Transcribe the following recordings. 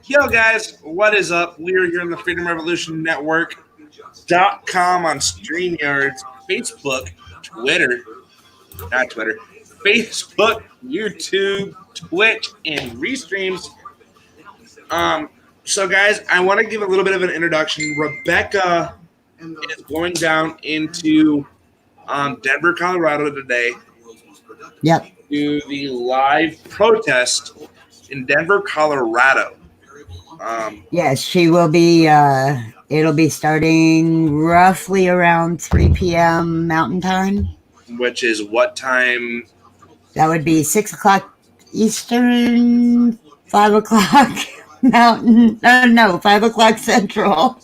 Yo, guys, what is up? We are here on the Freedom Revolution Network.com on StreamYard, Facebook, Twitter, not Twitter, Facebook, YouTube, Twitch, and Restreams. So, guys, I want to give a little bit of an introduction. Rebecca is going down into Denver, Colorado today. Yep. To the live protest in Denver, Colorado. Yes, she will be. It'll be starting roughly around 3 p.m. Mountain Time. Which is what time? That would be 6 o'clock Eastern, 5 o'clock Mountain. No, 5 o'clock Central.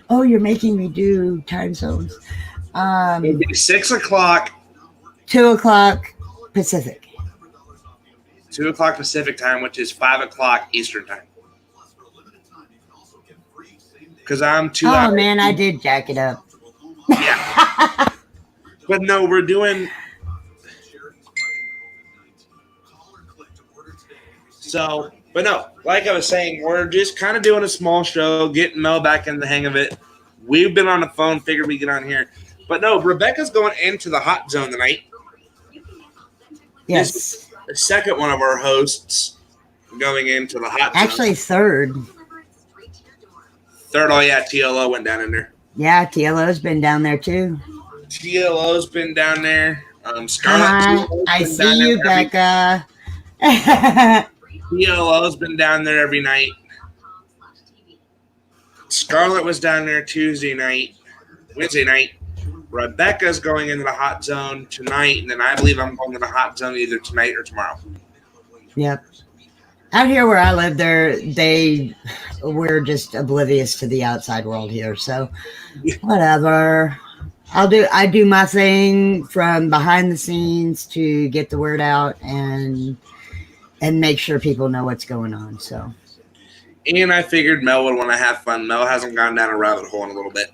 Oh, you're making me do time zones. It'd be 6 o'clock. 2 o'clock Pacific. 2 o'clock Pacific time, which is 5 o'clock Eastern time. Because I'm 2 hours. Oh, man, I did jack it up. Yeah. But no, we're doing... So, but no, like I was saying, we're just kind of doing a small show, getting Mel back in the hang of it. We've been on the phone, figured we'd get on here. But no, Rebecca's going into the hot zone tonight. Yes. This is the second one of our hosts going into the hot zone. Actually, third. Third, oh yeah, TLO went down in there. Yeah, TLO's been down there too. TLO's been down there. Hi, I see you, Becca. TLO's been down there every night. Scarlett was down there Wednesday night. Rebecca's going into the hot zone tonight, and then I believe I'm going to the hot zone either tonight or tomorrow. Yep. Out here where I live, we're just oblivious to the outside world here. So, whatever. I do my thing from behind the scenes to get the word out and make sure people know what's going on. So. And I figured Mel would want to have fun. Mel hasn't gone down a rabbit hole in a little bit.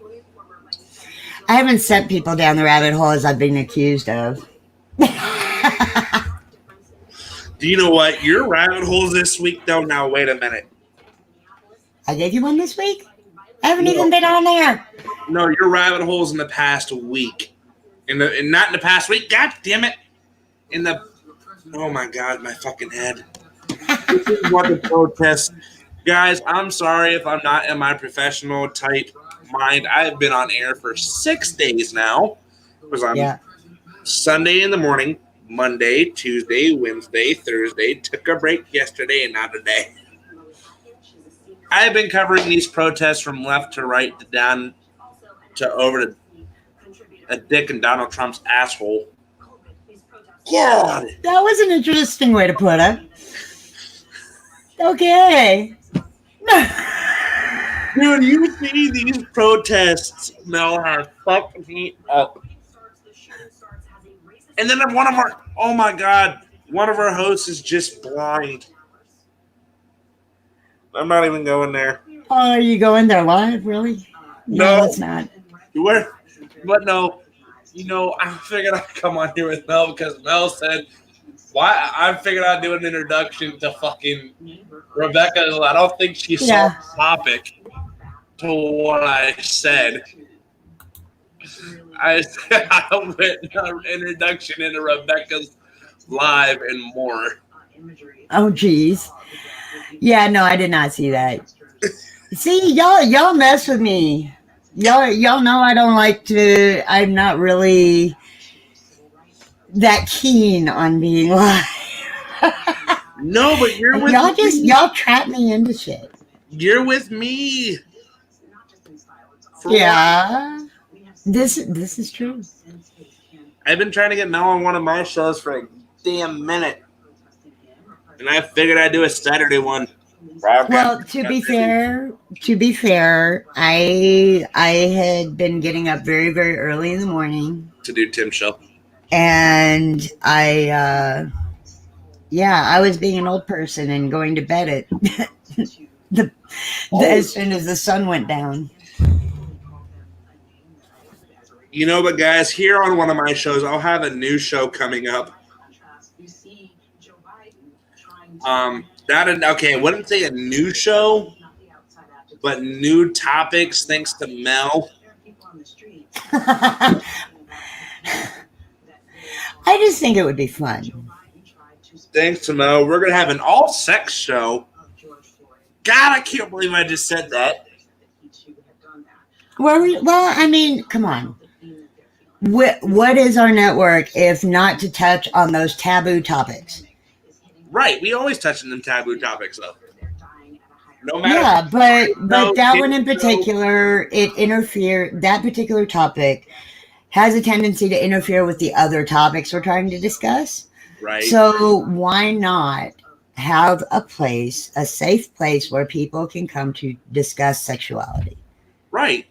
I haven't sent people down the rabbit hole as I've been accused of. Do you know what? Your rabbit holes this week, though, now wait a minute. I gave you one this week? I haven't even been on there. No, your rabbit holes in the past week. Not in the past week. God damn it. Oh my God, my fucking head. This is what the protest. Guys, I'm sorry if I'm not in my professional type mind. I've been on air for 6 days now. It was on Sunday in the morning, Monday, Tuesday, Wednesday, Thursday. Took a break yesterday and now today. I've been covering these protests from left to right to down to over to a dick in Donald Trump's asshole. God. That was an interesting way to put it. Okay. Dude, you see these protests, Mel, have fucked me up. And then one of our hosts is just blind. I'm not even going there. Oh, are you going there live, really? No, it's not. But no, I figured I'd come on here with Mel because Mel said, why? I figured I'd do an introduction to fucking Rebecca. I don't think she saw the topic to what I said. I went an introduction into Rebecca's live and more. Oh, geez. Yeah, no, I did not see that. See, y'all mess with me. Y'all know I don't like to. I'm not really that keen on being live. No, but you're with me. Y'all trap me into shit. You're with me. Yeah. This is true. I've been trying to get Mel on one of my shows for a damn minute. And I figured I'd do a Saturday one. Well, to be fair, I had been getting up very, very early in the morning to do Tim's show. And I was being an old person and going to bed at as soon as the sun went down. But guys, here on one of my shows, I'll have a new show coming up. Okay, I wouldn't say a new show, but new topics thanks to Mel. I just think it would be fun. Thanks to Mel, we're gonna have an all-sex show. God, I can't believe I just said that. Well, I mean, come on. What is our network if not to touch on those taboo topics? Right, we always touch on them taboo topics, though. No matter if Yeah, but that one in show, particular, that particular topic has a tendency to interfere with the other topics we're trying to discuss. right, So why not have a safe place where people can come to discuss sexuality? right.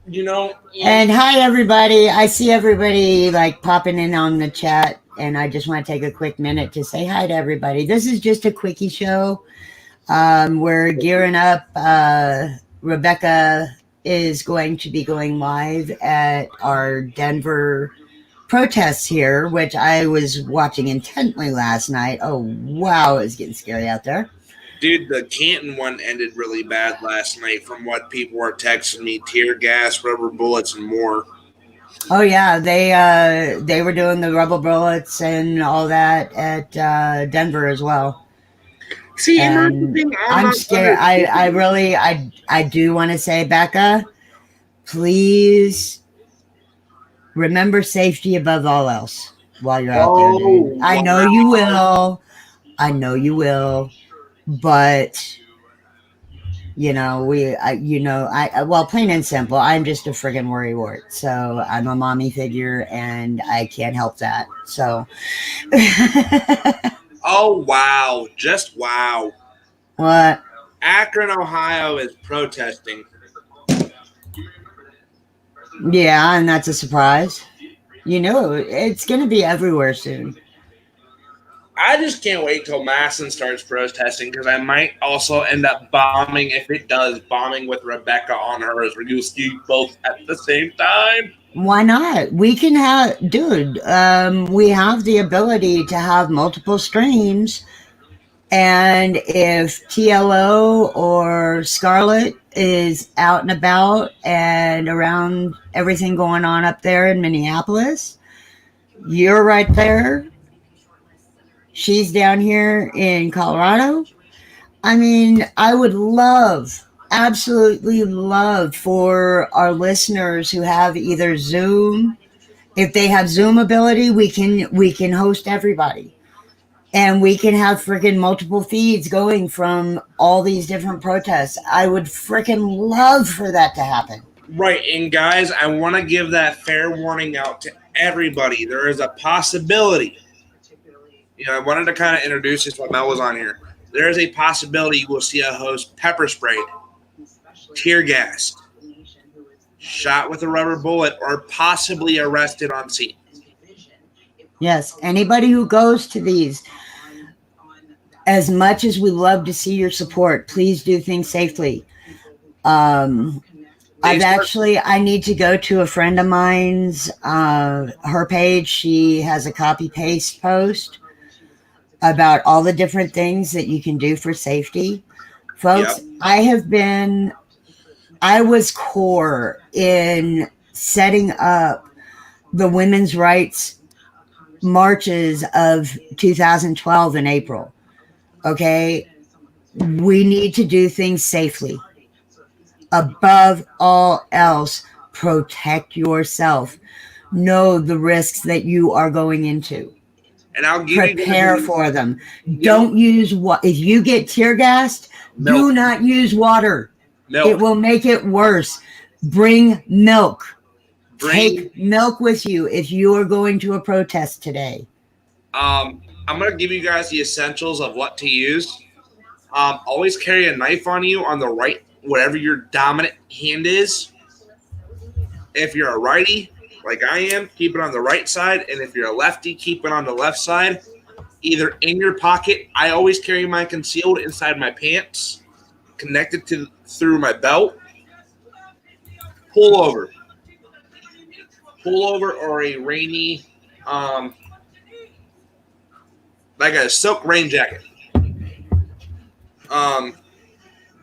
You know, And hi everybody. I see everybody like popping in on the chat, and I just want to take a quick minute to say hi to everybody. This is just a quickie show. We're gearing up. Rebecca is going to be going live at our Denver protests here, which I was watching intently last night. Oh, wow, it was getting scary out there. dude, the Canton one ended really bad last night from what people were texting me. Tear gas, rubber bullets, and more. Oh yeah, they were doing the rubber bullets and all that at Denver as well. See, and that's the And thing I'm I'm not scared. I understanding. really, I do want to say, Becca, please remember safety above all else while you're out there, dude. Oh, I know you wow. will. I know you will. But well, plain and simple, I'm just a friggin' worrywart. So I'm a mommy figure, and I can't help that. So, Oh, wow. Just wow. what? Akron, Ohio is protesting. Yeah, and that's a surprise. It's going to be everywhere soon. I just can't wait till Masson starts protesting because I might also end up bombing, if it does, bombing with Rebecca on hers. We're going to ski both at the same time. Why not? We can have, dude, we have the ability to have multiple streams. And if TLO or Scarlett is out and about and around everything going on up there in Minneapolis, you're right there. She's down here in Colorado. I mean, I would absolutely love for our listeners who have either Zoom. If they have Zoom ability, we can host everybody. And we can have freaking multiple feeds going from all these different protests. I would freaking love for that to happen. Right, and guys, I want to give that fair warning out to everybody. There is a possibility. I wanted to kind of introduce this while Mel was on here. There is a possibility you will see a host pepper sprayed, tear gassed, shot with a rubber bullet, or possibly arrested on scene. Yes, anybody who goes to these, as much as we love to see your support, please do things safely. I need to go to a friend of mine's, her page. She has a copy paste post about all the different things that you can do for safety. Folks, Yep. I was core in setting up the women's rights marches of 2012 in April. Okay. We need to do things safely. Above all else, protect yourself. Know the risks that you are going into. And I'll give Prepare you for them. Don't use what if you get tear gassed, do not use water. Milk. It will make it worse. Bring milk. Take milk with you if you are going to a protest today. I'm going to give you guys the essentials of what to use. Always carry a knife on you on the right, whatever your dominant hand is. If you're a righty, like I am, keep it on the right side. And if you're a lefty, keep it on the left side. Either in your pocket. I always carry mine concealed inside my pants, connected through my belt. Pull over or a rainy like a silk rain jacket.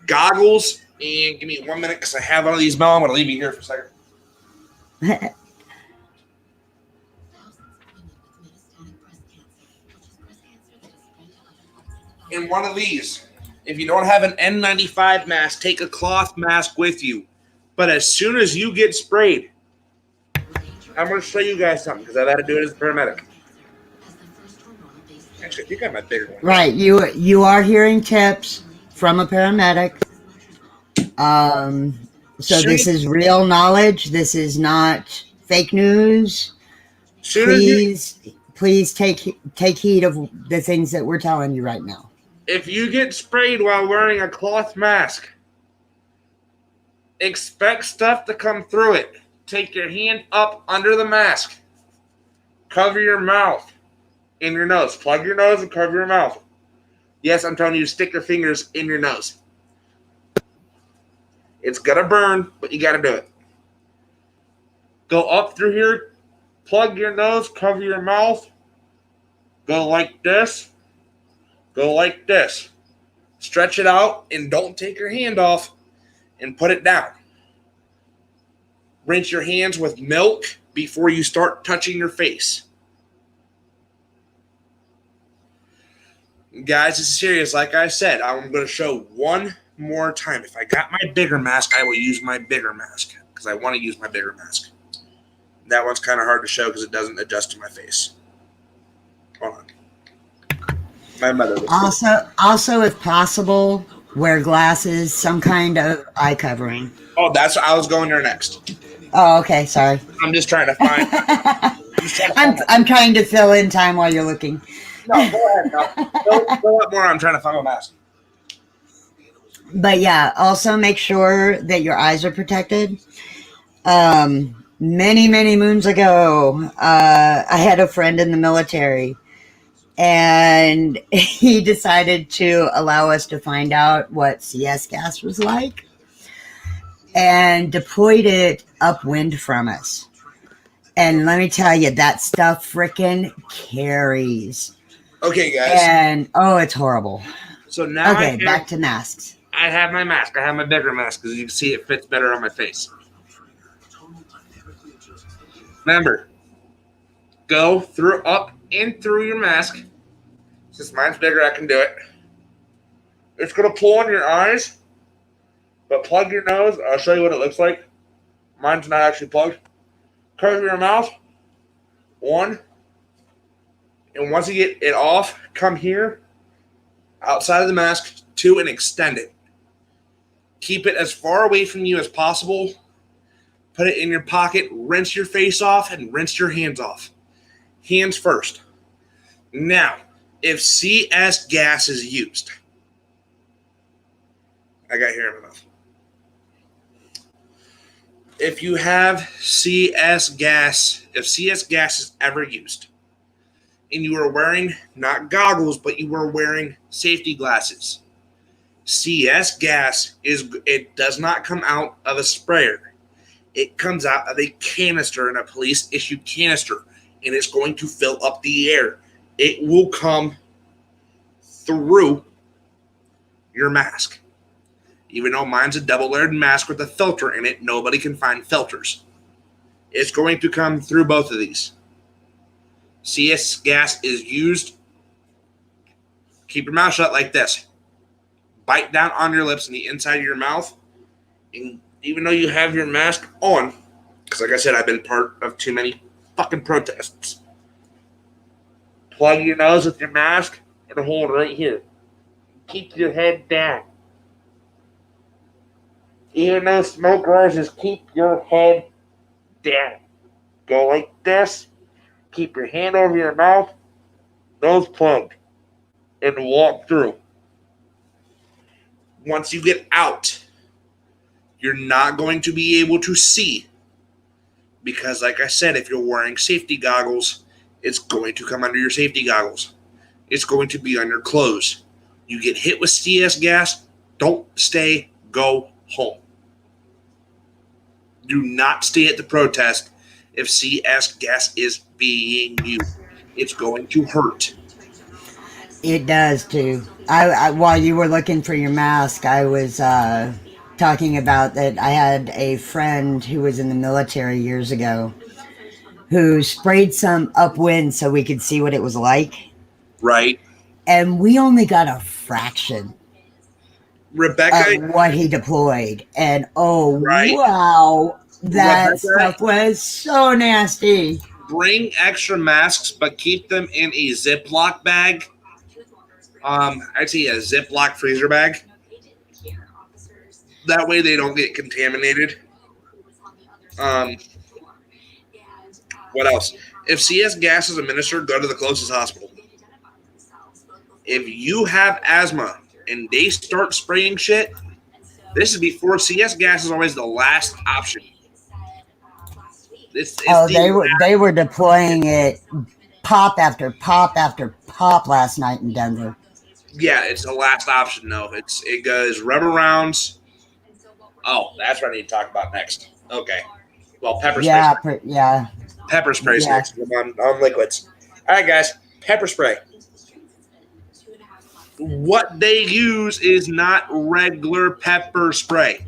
Goggles, and give me 1 minute because I have one of these now. I'm going to leave you here for a second. In one of these, if you don't have an N95 mask, take a cloth mask with you. But as soon as you get sprayed, I'm going to show you guys something because I've had to do it as a paramedic. Actually, I think I have my bigger one. Right, you are hearing tips from a paramedic. So this is real knowledge. This is not fake news. Please take heed of the things that we're telling you right now. If you get sprayed while wearing a cloth mask, expect stuff to come through it. Take your hand up under the mask. Cover your mouth and your nose. Plug your nose and cover your mouth. Yes, I'm telling you to stick your fingers in your nose. It's going to burn, but you got to do it. Go up through here. Plug your nose. Cover your mouth. Go like this. Go like this. Stretch it out and don't take your hand off and put it down. Rinse your hands with milk before you start touching your face. Guys, this is serious. Like I said, I'm going to show one more time. If I got my bigger mask, I will use my bigger mask because I want to use my bigger mask. That one's kind of hard to show because it doesn't adjust to my face. Hold on. My mother also, if possible, wear glasses, some kind of eye covering. Oh, that's what I was going there next. Oh, okay. Sorry. I'm just trying to find. I'm trying to fill in time while you're looking. No, go ahead. No, fill up more. I'm trying to find my mask. But yeah, also make sure that your eyes are protected. Many moons ago, I had a friend in the military, and he decided to allow us to find out what CS gas was like and deployed it upwind from us. And let me tell you, that stuff frickin' carries. Okay, guys. And, it's horrible. So now back to masks. I have my mask. I have my bigger mask because you can see it fits better on my face. Remember, go up and through your mask. Since mine's bigger, I can do it. It's going to pull on your eyes, but plug your nose. I'll show you what it looks like. Mine's not actually plugged. Cover your mouth. 1. And once you get it off, come here, outside of the mask. 2, and extend it. Keep it as far away from you as possible. Put it in your pocket. Rinse your face off and rinse your hands off. Hands first. Now, if CS gas is used, I got hair in my mouth. If you have CS gas, if CS gas is ever used, and you are wearing not goggles, but you are wearing safety glasses, CS gas it does not come out of a sprayer. It comes out of a canister, in a police issued canister, and it's going to fill up the air. It will come through your mask. Even though mine's a double-layered mask with a filter in it, nobody can find filters. It's going to come through both of these. CS gas is used. Keep your mouth shut like this. Bite down on your lips and the inside of your mouth. And even though you have your mask on, because like I said, I've been part of too many fucking protests. Plug your nose with your mask and hold right here. Keep your head down. Even though smoke rises, keep your head down. Go like this. Keep your hand over your mouth, nose plugged, and walk through. Once you get out, you're not going to be able to see. Because like I said, if you're wearing safety goggles, it's going to come under your safety goggles. It's going to be on your clothes. You get hit with CS gas, don't stay, go home. Do not stay at the protest if CS gas is being used. It's going to hurt. It does too. I while you were looking for your mask, I was talking about that I had a friend who was in the military years ago who sprayed some upwind so we could see what it was like. Right. And we only got a fraction Rebecca, of what he deployed. And oh, right? wow, that Rebecca, stuff was so nasty. bring extra masks, but keep them in a Ziploc bag. I'd say a Ziploc freezer bag. That way they don't get contaminated. Um, what else? If CS gas is administered, go to the closest hospital. If you have asthma and they start spraying shit, this is before CS gas is always the last option. It's Oh, the they were deploying it pop after pop after pop last night in Denver. yeah, it's the last option. No, it goes rubber rounds. Oh, that's what I need to talk about next. Okay, well, pepper spray. Yeah, Pepper spray's yeah. next. On liquids. All right, guys, pepper spray. What they use is not regular pepper spray.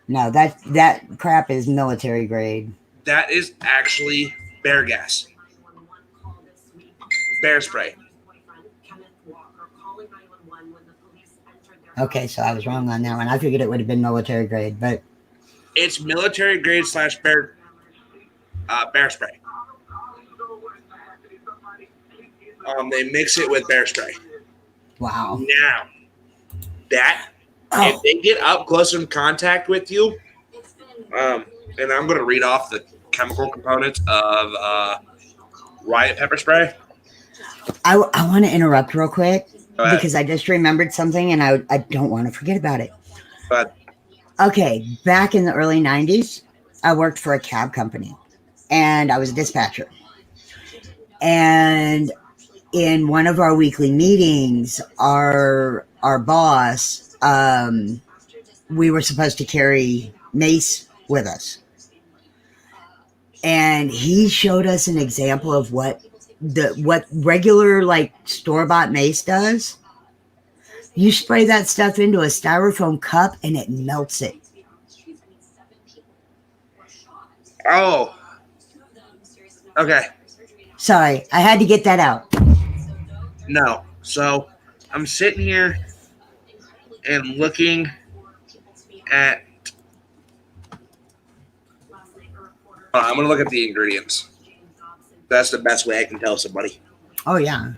No, that crap is military grade. That is actually bear gas. Bear spray. Okay, so I was wrong on that one. I figured it would have been military grade, but it's military grade / bear spray. They mix it with bear spray. wow. Now, if they get up close in contact with you, and I'm going to read off the chemical components of Riot pepper spray. I want to interrupt real quick because I just remembered something and I don't want to forget about it. But okay, back in the early 90s, I worked for a cab company and I was a dispatcher. And in one of our weekly meetings, our boss, we were supposed to carry mace with us. And he showed us an example of what regular like store-bought mace does. You spray that stuff into a styrofoam cup and it melts it. Oh. Okay. Sorry, I had to get that out. No. So I'm sitting here and looking at. I'm going to look at the ingredients. That's the best way I can tell somebody. Oh yeah.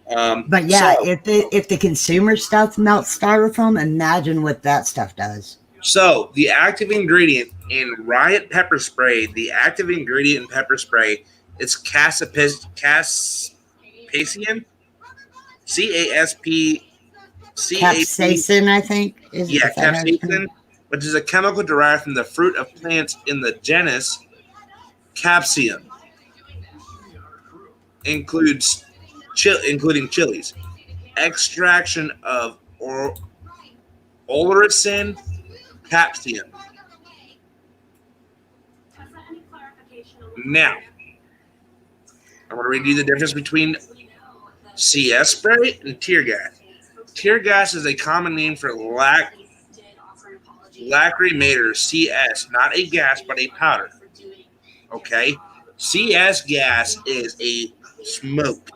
But yeah, so, if the consumer stuff melts styrofoam, imagine what that stuff does. So the active ingredient in Riot pepper spray, it's Caspasian, Capsaicin, I think. Capsaicin, which is a chemical derived from the fruit of plants in the genus Capsium. Including chilies. Extraction of Oloricin capsium. Now, I'm going to read you the difference between CS spray and tear gas. Tear gas is a common name for lacrimator CS, not a gas, but a powder. Okay? CS gas is a smoke.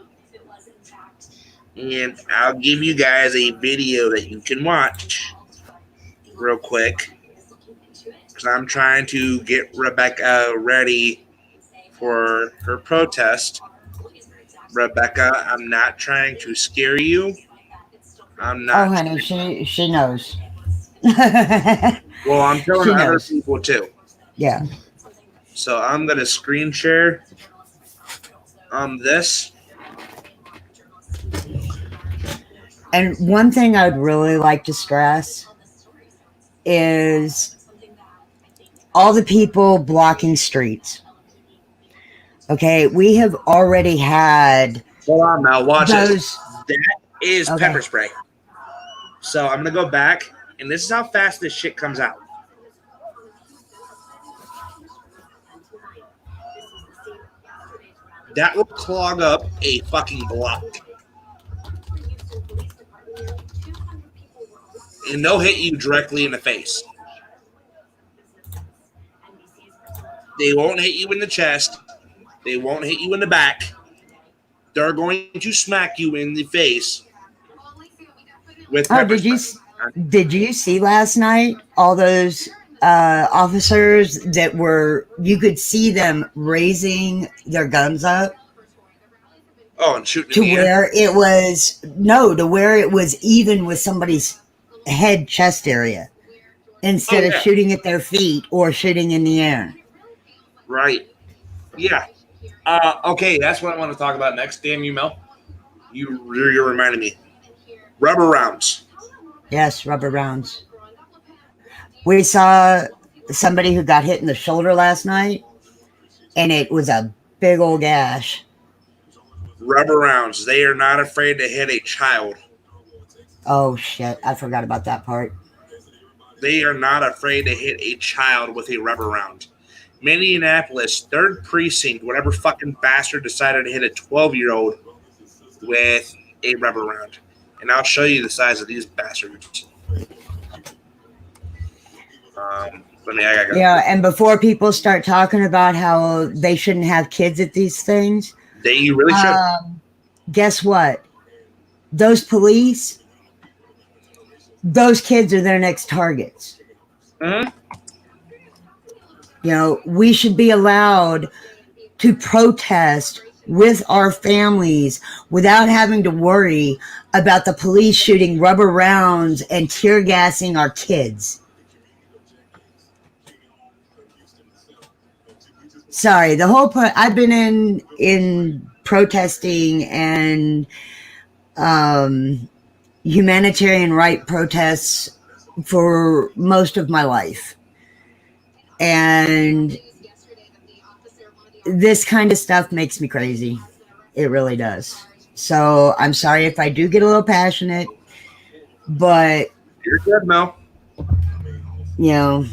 And I'll give you guys a video that you can watch real quick because I'm trying to get Rebecca ready for her protest. Rebecca, I'm not trying to scare you. I'm not. Oh, honey, she knows. Well, I'm telling other people too. Yeah. So I'm going to screen share this. And one thing I'd really like to stress is all the people blocking streets. Okay, we have already had. Hold on now, watch this. That is pepper spray. So I'm going to go back, and this is how fast this shit comes out. that will clog up a fucking block. And they'll hit you directly in the face. They won't hit you in the chest. They won't hit you in the back. They're going to smack you in the face with pepper spray. Did you see last night all those officers that were, you could see them raising their guns up? Oh, and shooting to where it was, no, to where it was even with somebody's head chest area instead of shooting at their feet or shooting in the air. Right. Yeah. Okay, that's what I want to talk about next. Damn you, Mel. You're reminding me. Rubber rounds. Yes, rubber rounds. We saw somebody who got hit in the shoulder last night, and it was a big old gash. Rubber rounds. They are not afraid to hit a child. Oh, shit. I forgot about that part. They are not afraid to hit a child with a rubber round. Minneapolis, 3rd Precinct, whatever fucking bastard decided to hit a 12-year-old with a rubber round. And I'll show you the size of these bastards. Yeah, and before people start talking about how they shouldn't have kids at these things, you really should. Guess what? Those police, those kids are their next targets. Mm-hmm. You know, we should be allowed to protest with our families without having to worry about the police shooting rubber rounds and tear gassing our kids. Sorry, the whole I've been in protesting and humanitarian right protests for most of my life. And this kind of stuff makes me crazy. It really does. So I'm sorry if I do get a little passionate, but you're good, Mel. You know,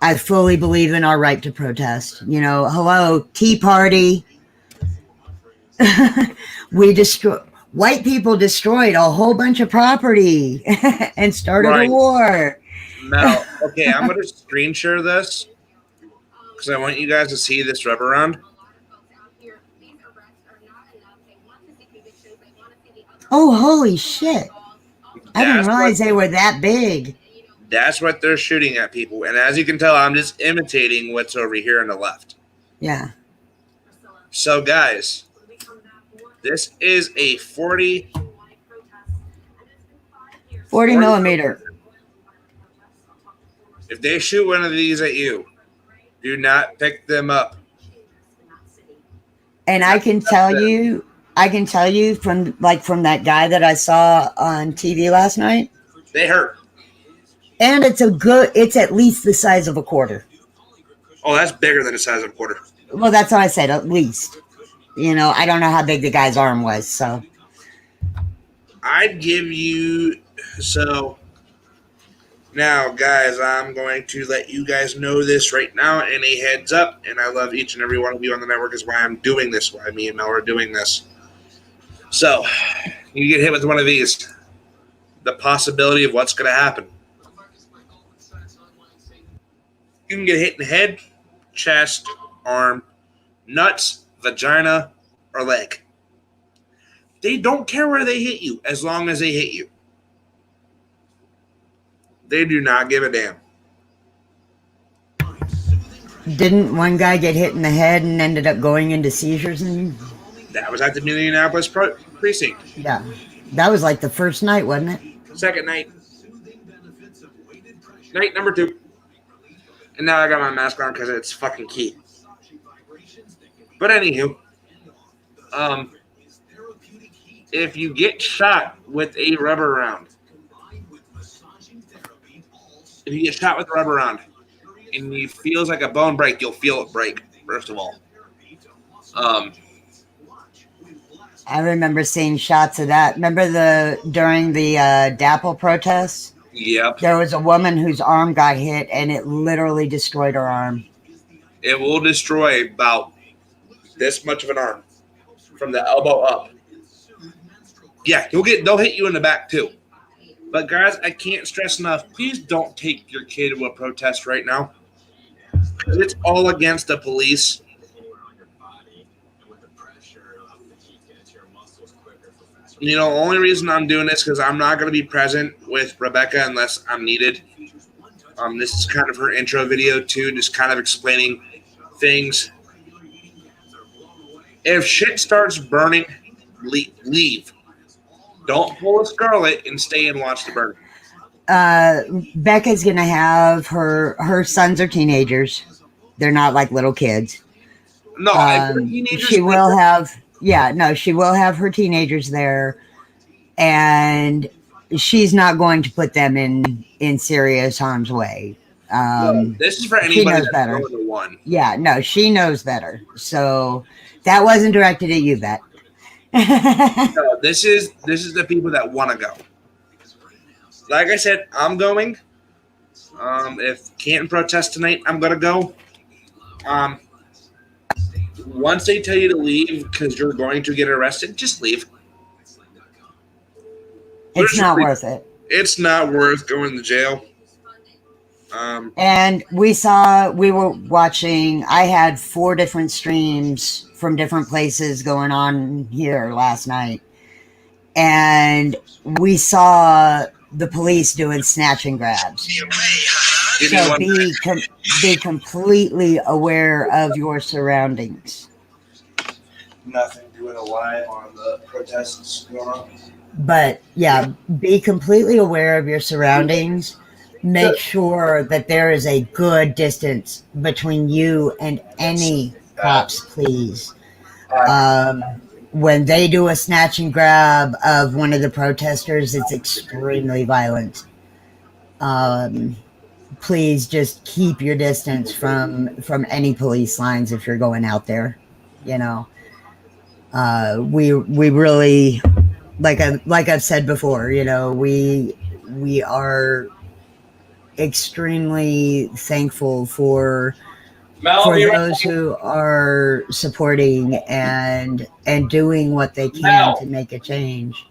I fully believe in our right to protest. You know, hello, Tea Party. White people destroyed a whole bunch of property and started a war. Mel, okay, I'm going to screen share this because I want you guys to see this rubber round. Oh, holy shit. I didn't realize they were that big. That's what they're shooting at people. And as you can tell, I'm just imitating what's over here on the left. Yeah. So, guys, this is a 40 millimeter. If they shoot one of these at you, do not pick them up. And I can tell you from that guy that I saw on TV last night. They hurt. And it's at least the size of a quarter. Oh, that's bigger than the size of a quarter. Well, that's what I said, at least. You know, I don't know how big the guy's arm was, so. I'd give you, so now, guys, I'm going to let you guys know this right now and a heads up, and I love each and every one of you on the network is why I'm doing this, why me and Mel are doing this. So, you get hit with one of these, the possibility of what's going to happen. You can get hit in the head, chest, arm, nuts, vagina, or leg. They don't care where they hit you as long as they hit you. They do not give a damn. Didn't one guy get hit in the head and ended up going into seizures? That was at the Minneapolis precinct. Yeah. That was like the first night, wasn't it? Second night. Night number 2. And now I got my mask on because it's fucking key. But anywho, if you get shot with a rubber round, and it feels like a bone break, you'll feel it break, first of all. I remember seeing shots of that. Remember during the DAPL protests? Yep. There was a woman whose arm got hit, and it literally destroyed her arm. It will destroy about this much of an arm from the elbow up. Yeah, they'll hit you in the back too. But guys, I can't stress enough, please don't take your kid to a protest right now. It's all against the police. You know, only reason I'm doing this because I'm not going to be present with Rebecca unless I'm needed. This is kind of her intro video too, just kind of explaining things. If shit starts burning, leave. Don't pull a Scarlet and stay and watch the burn. Becca's gonna have her sons are teenagers. They're not like little kids. No, she will have she will have her teenagers there, and she's not going to put them in serious harm's way. This is for anybody she knows that's better. going to one. Yeah, no, she knows better. So that wasn't directed at you, Bet. No, this is the people that want to go. Like I said, I'm going. If Canton protest tonight, I'm gonna go. Once they tell you to leave because you're going to get arrested, just leave. It's not worth it. It's not worth going to jail. And we were watching, I had 4 different streams from different places going on here last night. And we saw the police doing snatch and grabs. So be completely aware of your surroundings. Nothing doing a live on the protests going on. But yeah, be completely aware of your surroundings. Make sure that there is a good distance between you and any cops, please. When they do a snatch and grab of one of the protesters, it's extremely violent. Please just keep your distance from any police lines if you're going out there. You know, we really, like I've said before, you know, we are extremely thankful for those who are supporting and doing what they can to make a change.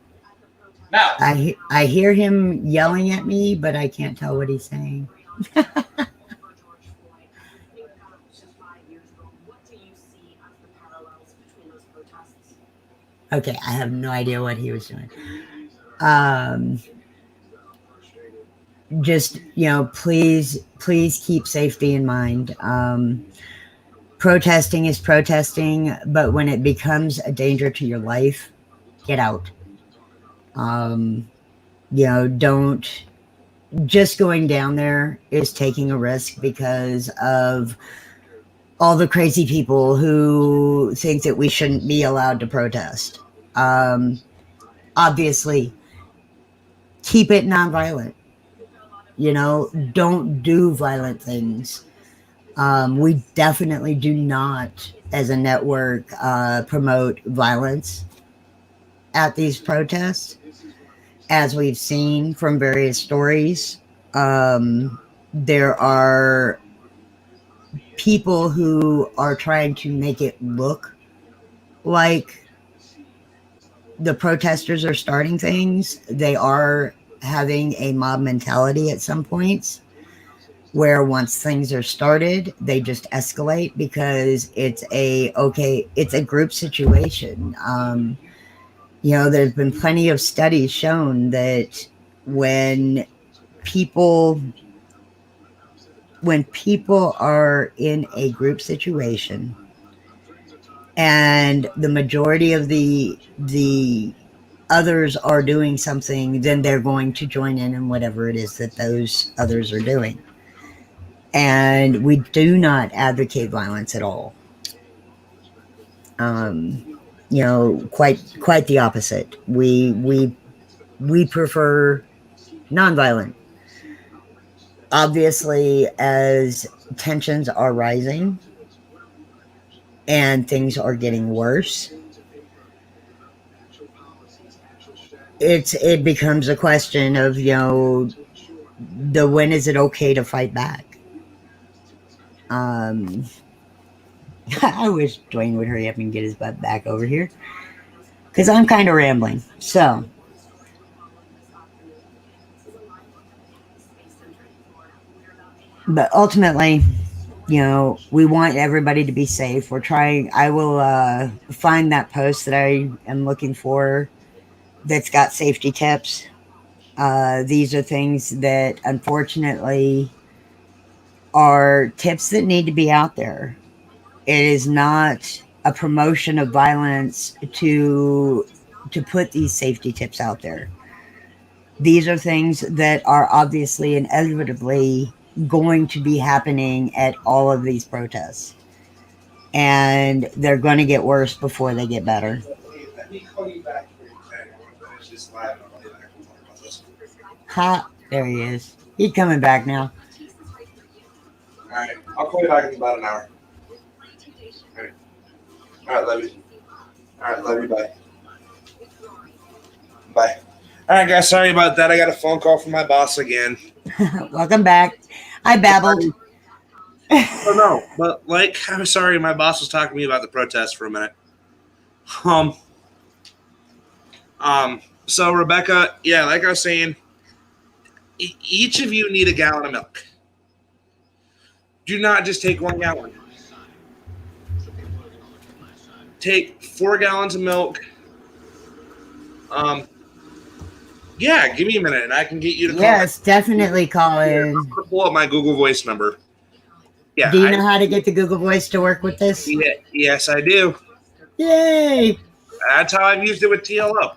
I hear him yelling at me, but I can't tell what he's saying. Okay, I have no idea what he was doing. Just, you know, please keep safety in mind. Protesting is protesting, but when it becomes a danger to your life, get out. You know, don't, just going down there is taking a risk because of all the crazy people who think that we shouldn't be allowed to protest. Obviously, keep it nonviolent. You know, don't do violent things. We definitely do not, as a network, promote violence at these protests. As we've seen from various stories, there are people who are trying to make it look like the protesters are starting things. They are having a mob mentality at some points, where once things are started, they just escalate because it's a group situation. You know, there's been plenty of studies shown that when people are in a group situation and the majority of the others are doing something, then they're going to join in whatever it is that those others are doing. And we do not advocate violence at all. You know, quite the opposite. We prefer nonviolent. Obviously, as tensions are rising and things are getting worse, it becomes a question of, you know, when is it okay to fight back? I wish Dwayne would hurry up and get his butt back over here because I'm kind of rambling. So, but ultimately, we want everybody to be safe. We're trying. I will find that post that I am looking for that's got safety tips. These are things that unfortunately are tips that need to be out there. It is not a promotion of violence to put these safety tips out there. These are things that are obviously inevitably going to be happening at all of these protests. And they're going to get worse before they get better. Let me call you back here in a second. I want to finish this live and I'll call you back and talk about this. Ha, there he is. He's coming back now. All right. I'll call you back in about an hour. All right. All right, love you. All right, love you. Bye. Bye. All right, guys. Sorry about that. I got a phone call from my boss again. Welcome back. I babbled. Oh no, but I'm sorry. My boss was talking to me about the protest for a minute. So Rebecca, yeah, like I was saying, each of you need a gallon of milk. Do not just take 1 gallon. Take 4 gallons of milk. Yeah, give me a minute and I can get you to call. Yes, definitely call in. I'll pull up my Google Voice number. Yeah. Do you know how to get the Google Voice to work with this? Yeah, yes, I do. Yay! That's how I've used it with TLO.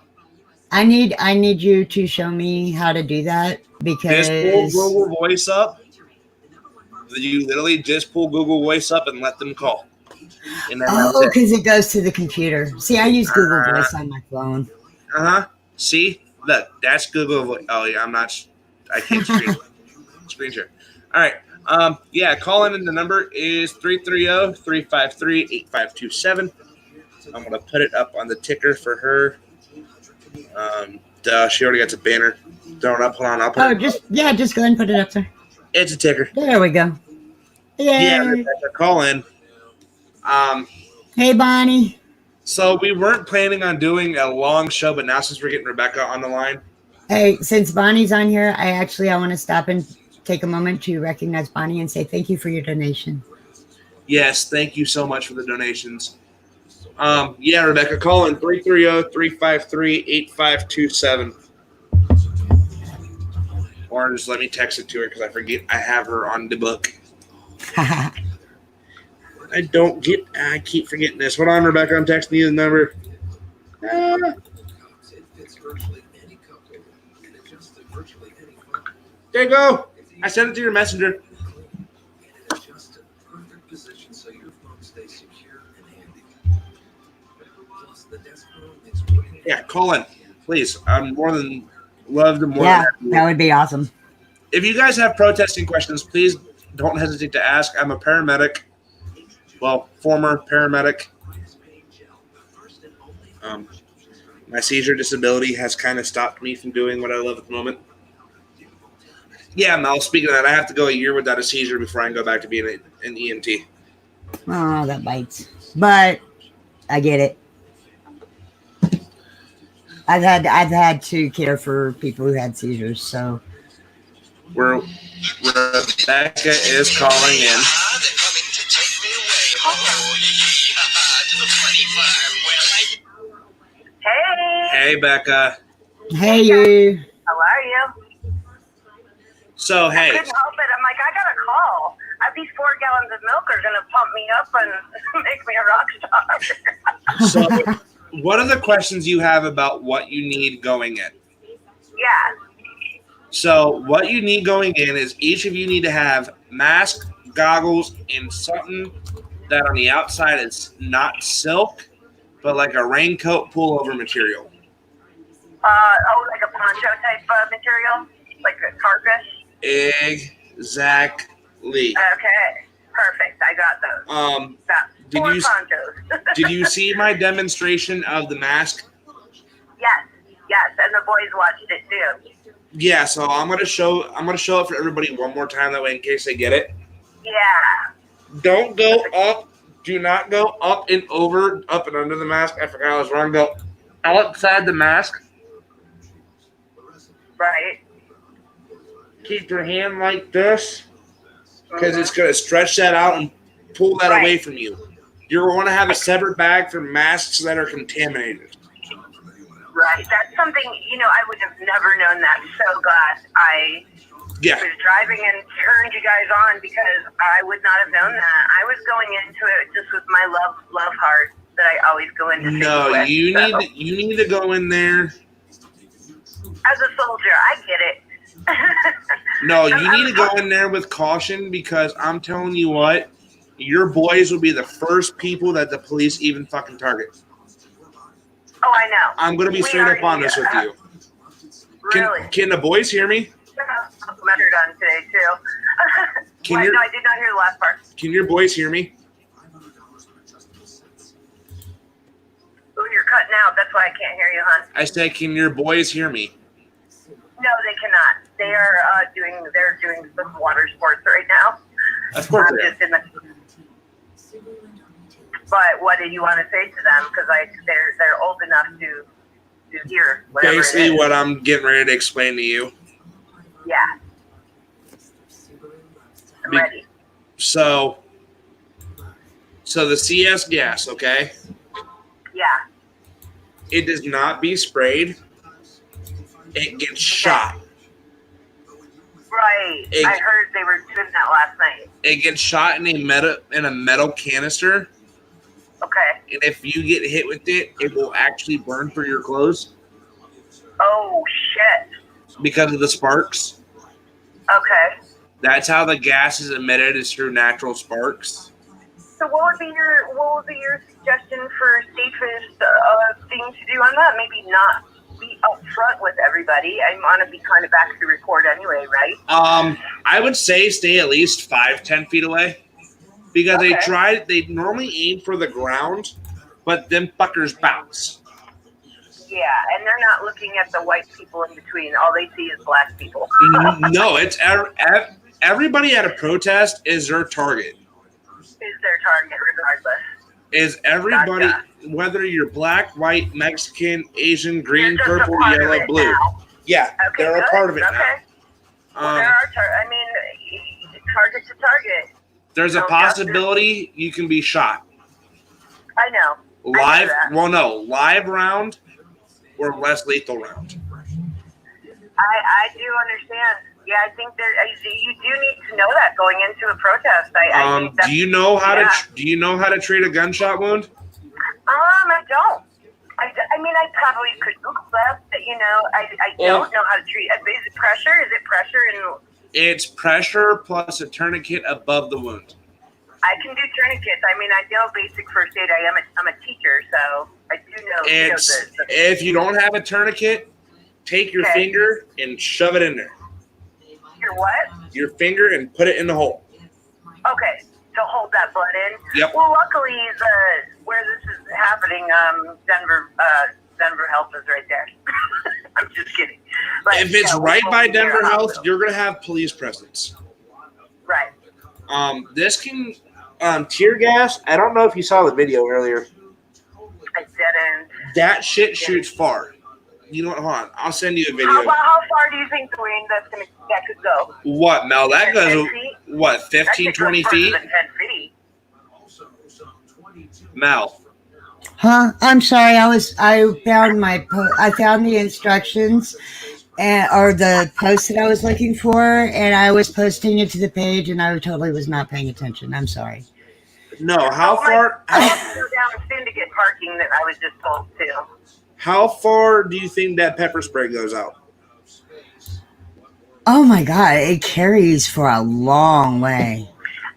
I need you to show me how to do that because just pull Google Voice up. You literally just pull Google Voice up and let them call. Because it goes to the computer. See, I use Google Voice on my phone. See, look, that's Google Voice. Oh yeah, I can't screen share. All right. Yeah, call in and the number is 330-353-8527. I'm gonna put it up on the ticker for her. She already got a banner. Throw it up. Hold on. I'll put it just go ahead and put it up there. It's a ticker. There we go. Yay. Yeah, Rebecca, call in. Hey, Bonnie. So we weren't planning on doing a long show, but now since we're getting Rebecca on the line. Hey, since Bonnie's on here, I want to stop and take a moment to recognize Bonnie and say thank you for your donation. Yes, thank you so much for the donations. Yeah, Rebecca, call in 330-353-8527. Or just let me text it to her because I forget I have her on the book. I keep forgetting this. Hold on, Rebecca, I'm texting you the number. There you go. I sent it to your messenger. Yeah, call in, please. I'm more than love to more. Yeah, that would be awesome. If you guys have protesting questions, please don't hesitate to ask. I'm a paramedic. Well, former paramedic. My seizure disability has kind of stopped me from doing what I love at the moment. Yeah, Mel, speaking of that, I have to go a year without a seizure before I can go back to being an EMT. Oh, that bites. But I get it. I've had to care for people who had seizures, so. Rebecca is calling in. Hey, Becca. Hey, you. How are you? So, hey. I couldn't help it. I'm like, I got a call. These 4 gallons of milk are going to pump me up and make me a rock star. So, what are the questions you have about what you need going in? Yeah. So, what you need going in is each of you need to have mask, goggles, and something that on the outside is not silk, but like a raincoat pullover material. Like a poncho type material? Like a carcass? Exactly. Okay. Perfect. I got those. Ponchos. Did you see my demonstration of the mask? Yes, and the boys watched it too. Yeah, so I'm gonna show it for everybody one more time that way in case they get it. Yeah. Don't go up Do not go up and under the mask. I forgot I was wrong. Go outside the mask. Right. Keep your hand like this because it's going to stretch that out and pull that away from you. You're going to have a separate bag for masks that are contaminated. Right. That's something, I would have never known that. So glad I was driving and turned you guys on because I would not have known that. I was going into it just with my love heart that I always go into things with. You need to go in there. As a soldier, I get it. No, you need to go in there with caution because I'm telling you what, your boys will be the first people that the police even fucking target. Oh, I know. I'm going to be straight up honest with you. Really? Can the boys hear me? Measured on today, too. No, I did not hear the last part. Can your boys hear me? Oh, you're cutting out. That's why I can't hear you, hon. I said, can your boys hear me? No, they cannot. They are they're doing some water sports right now. Of course they are. But what do you want to say to them? Because they're old enough to hear whatever basically what I'm getting ready to explain to you. Yeah. I'm ready. So the CS gas, okay? Yeah. It does not be sprayed. It gets shot. Right. I heard they were doing that last night. It gets shot in a metal canister. Okay. And if you get hit with it, it will actually burn through your clothes. Oh shit. Because of the sparks. Okay. That's how the gas is emitted, is through natural sparks. So what would be your suggestion for safest thing to do on that? Maybe not be upfront with everybody. I want to be kind of back to the report anyway, right? I would say stay at least 5-10 feet away. Because they normally aim for the ground, but them fuckers bounce. Yeah, and they're not looking at the white people in between. All they see is black people. No, it's everybody at a protest is their target. Is their target regardless. Is everybody, whether you're black, white, Mexican, Asian, green, purple, yellow, blue. Now. Yeah, they're a part of it now. Well, there are target to target. There's a possibility you can be shot. I know. Live, live round or less lethal round. I do understand. Yeah, I think you do need to know that going into a protest. Do you know how to treat a gunshot wound? I don't. I mean, I probably could Google that, but I don't know how to treat. Is it pressure? Is it pressure? It's pressure plus a tourniquet above the wound. I can do tourniquets. I mean, I know basic first aid. I'm a teacher, so I do know. If you don't have a tourniquet, take your finger and shove it in there. Your what? Your finger and put it in the hole. Okay, to hold that blood in. Yep. Well, luckily, where this is happening, Denver Health is right there. I'm just kidding. But, if it's right by Denver Health, you're gonna have police presence. Right. This can tear gas. I don't know if you saw the video earlier. I didn't. That shit shoots far. You know what? Hold on. I'll send you a video. How far do you think, Dwayne, that could go? What, Mel? That goes, 15, 20 feet? 10 feet. Mel. Huh? I'm sorry. I found the instructions or the post that I was looking for, and I was posting it to the page, and I totally was not paying attention. I'm sorry. No, how far? I have to go down soon to get parking that I was just told to. How far do you think that pepper spray goes out? Oh my God, it carries for a long way.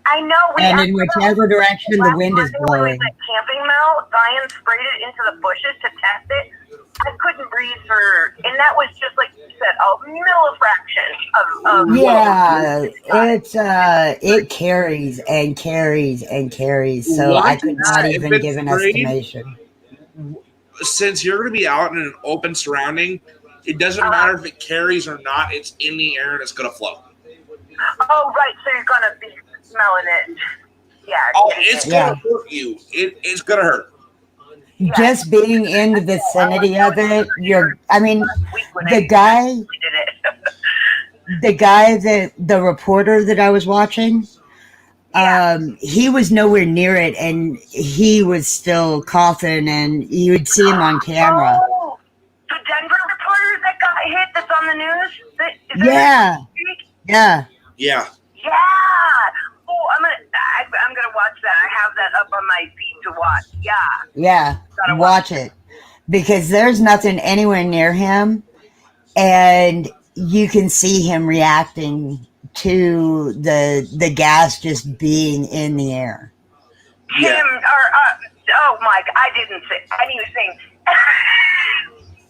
I know. And in whichever direction the wind is blowing. At camping Mel, Diane sprayed it into the bushes to test it. I couldn't breathe and that was just like you said, a millifraction of yeah, it carries and carries and carries. So I could not even give an estimation. Since you're going to be out in an open surrounding, it doesn't matter if it carries or not. It's in the air and it's going to flow. Oh, right. So you're going to be smelling it. Oh, it's gonna hurt you. It's gonna hurt. Just being in the vicinity of it, the guy that the reporter that I was watching, he was nowhere near it, and he was still coughing, and you would see him on camera. Oh, the Denver reporter that got hit that's on the news? Yeah. Yeah. Yeah. Oh, I'm gonna watch that. I have that up on my feed to watch. Yeah. Yeah. Watch it. Because there's nothing anywhere near him, and you can see him reacting to the gas just being in the air. Oh Mike, I didn't say. I didn't even say.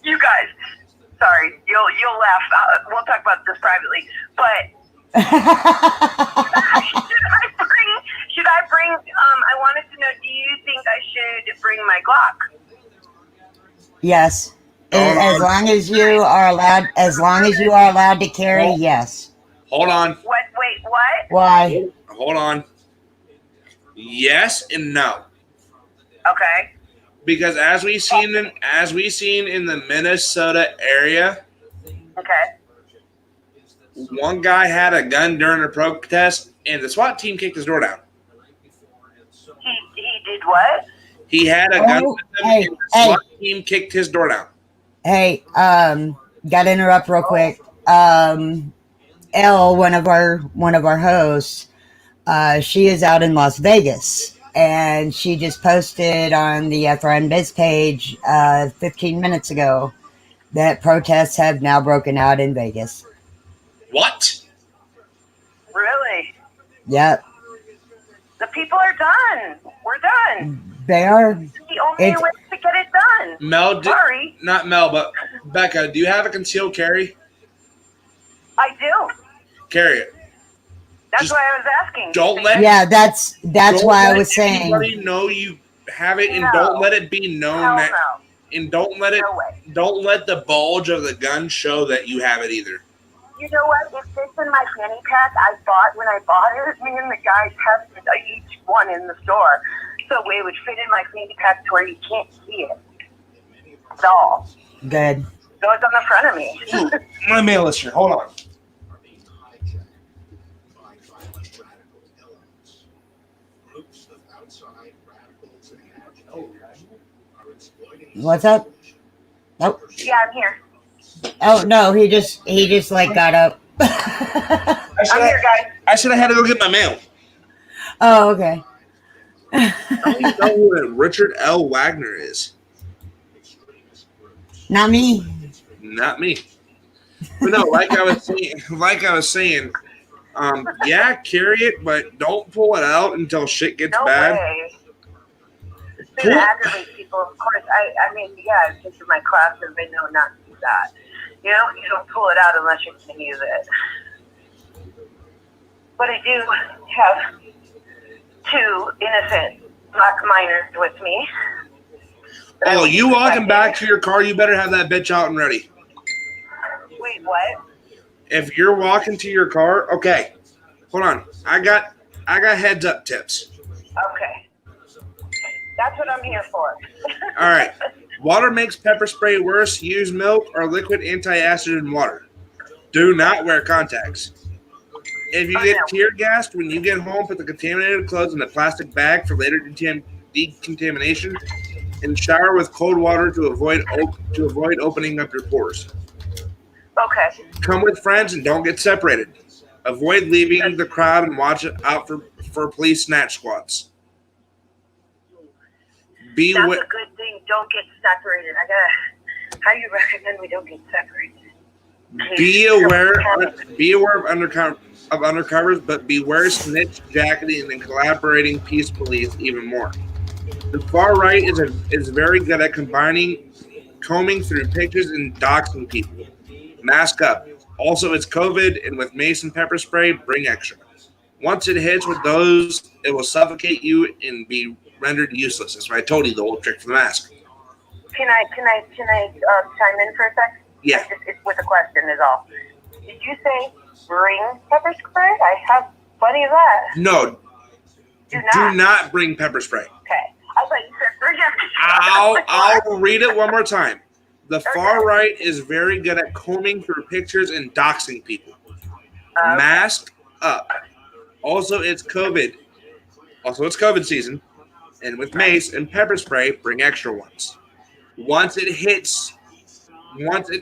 You guys, sorry, you'll laugh. We'll talk about this privately. But should I bring? I wanted to know. Do you think I should bring my Glock? Yes. As long as you are allowed to carry, yes. Hold on. What? Wait, what? Why? Hold on. Yes and no. Okay. Because as we seen in the Minnesota area, okay, one guy had a gun during a protest, and the SWAT team kicked his door down. He did what? He had a gun with him, and the SWAT team kicked his door down. Hey, gotta interrupt real quick. Elle, one of our hosts, she is out in Las Vegas, and she just posted on the FRN Biz page 15 minutes ago that protests have now broken out in Vegas. What? Really? Yep. The people are done. We're done. They are. It's the only way to get it done. Sorry. Not Mel, but Becca, do you have a concealed carry? I do. Carry it. That's why I was asking. Don't let. Yeah, that's why I was saying. Everybody know you have it, and don't let it be known that. No. And don't let it. Don't let the bulge of the gun show that you have it either. You know what? It fits in my fanny pack. When I bought it, me and the guy tested each one in the store, so it would fit in my fanny pack to where you can't see it at all. Good. So it's on the front of me. Ooh, my mail is here. Hold on. What's up? Oh. Yeah, I'm here. Oh no, he just like got up. I'm here, guys. I said I had to go get my mail. Oh, okay. I don't even know who Richard L. Wagner is. Not me. Not me. But no, like I was saying, yeah, carry it, but don't pull it out until shit gets bad. Way. It's going to aggravate people. Of course, I mean, yeah, it's just in my classes, they know not to do that. You know, you don't pull it out unless you can use it. But I do have 2 innocent black minors with me. Oh, you walking back to your car, you better have that bitch out and ready. Wait, what? If you're walking to your car, okay. Hold on. I got heads up tips. Okay. That's what I'm here for. All right. Water makes pepper spray worse. Use milk or liquid antacid in water. Do not wear contacts. If you get tear gassed when you get home, put the contaminated clothes in a plastic bag for later decontamination, and shower with cold water to avoid opening up your pores. Okay. Come with friends and don't get separated. Avoid leaving the crowd and watch out for police snatch squads. That's a good thing. Don't get separated. How do you recommend we don't get separated? Be aware of undercovers, but beware snitch jacketing and collaborating peace police even more. The far right is very good at combing through pictures and doxing people. Mask up. Also, it's COVID, and with mace and pepper spray, bring extra. Once it hits with those, it will suffocate you and be rendered useless. That's why I told you the old trick for the mask. Can I chime in for a sec? Yeah. It's with a question is all. Did you say bring pepper spray? I have plenty of that. No. Do not bring pepper spray. Okay. I thought you said bring extra. I'll read it one more time. The far right is very good at combing through pictures and doxing people. Mask up. Also, it's COVID season. And with mace and pepper spray, bring extra ones. Once it's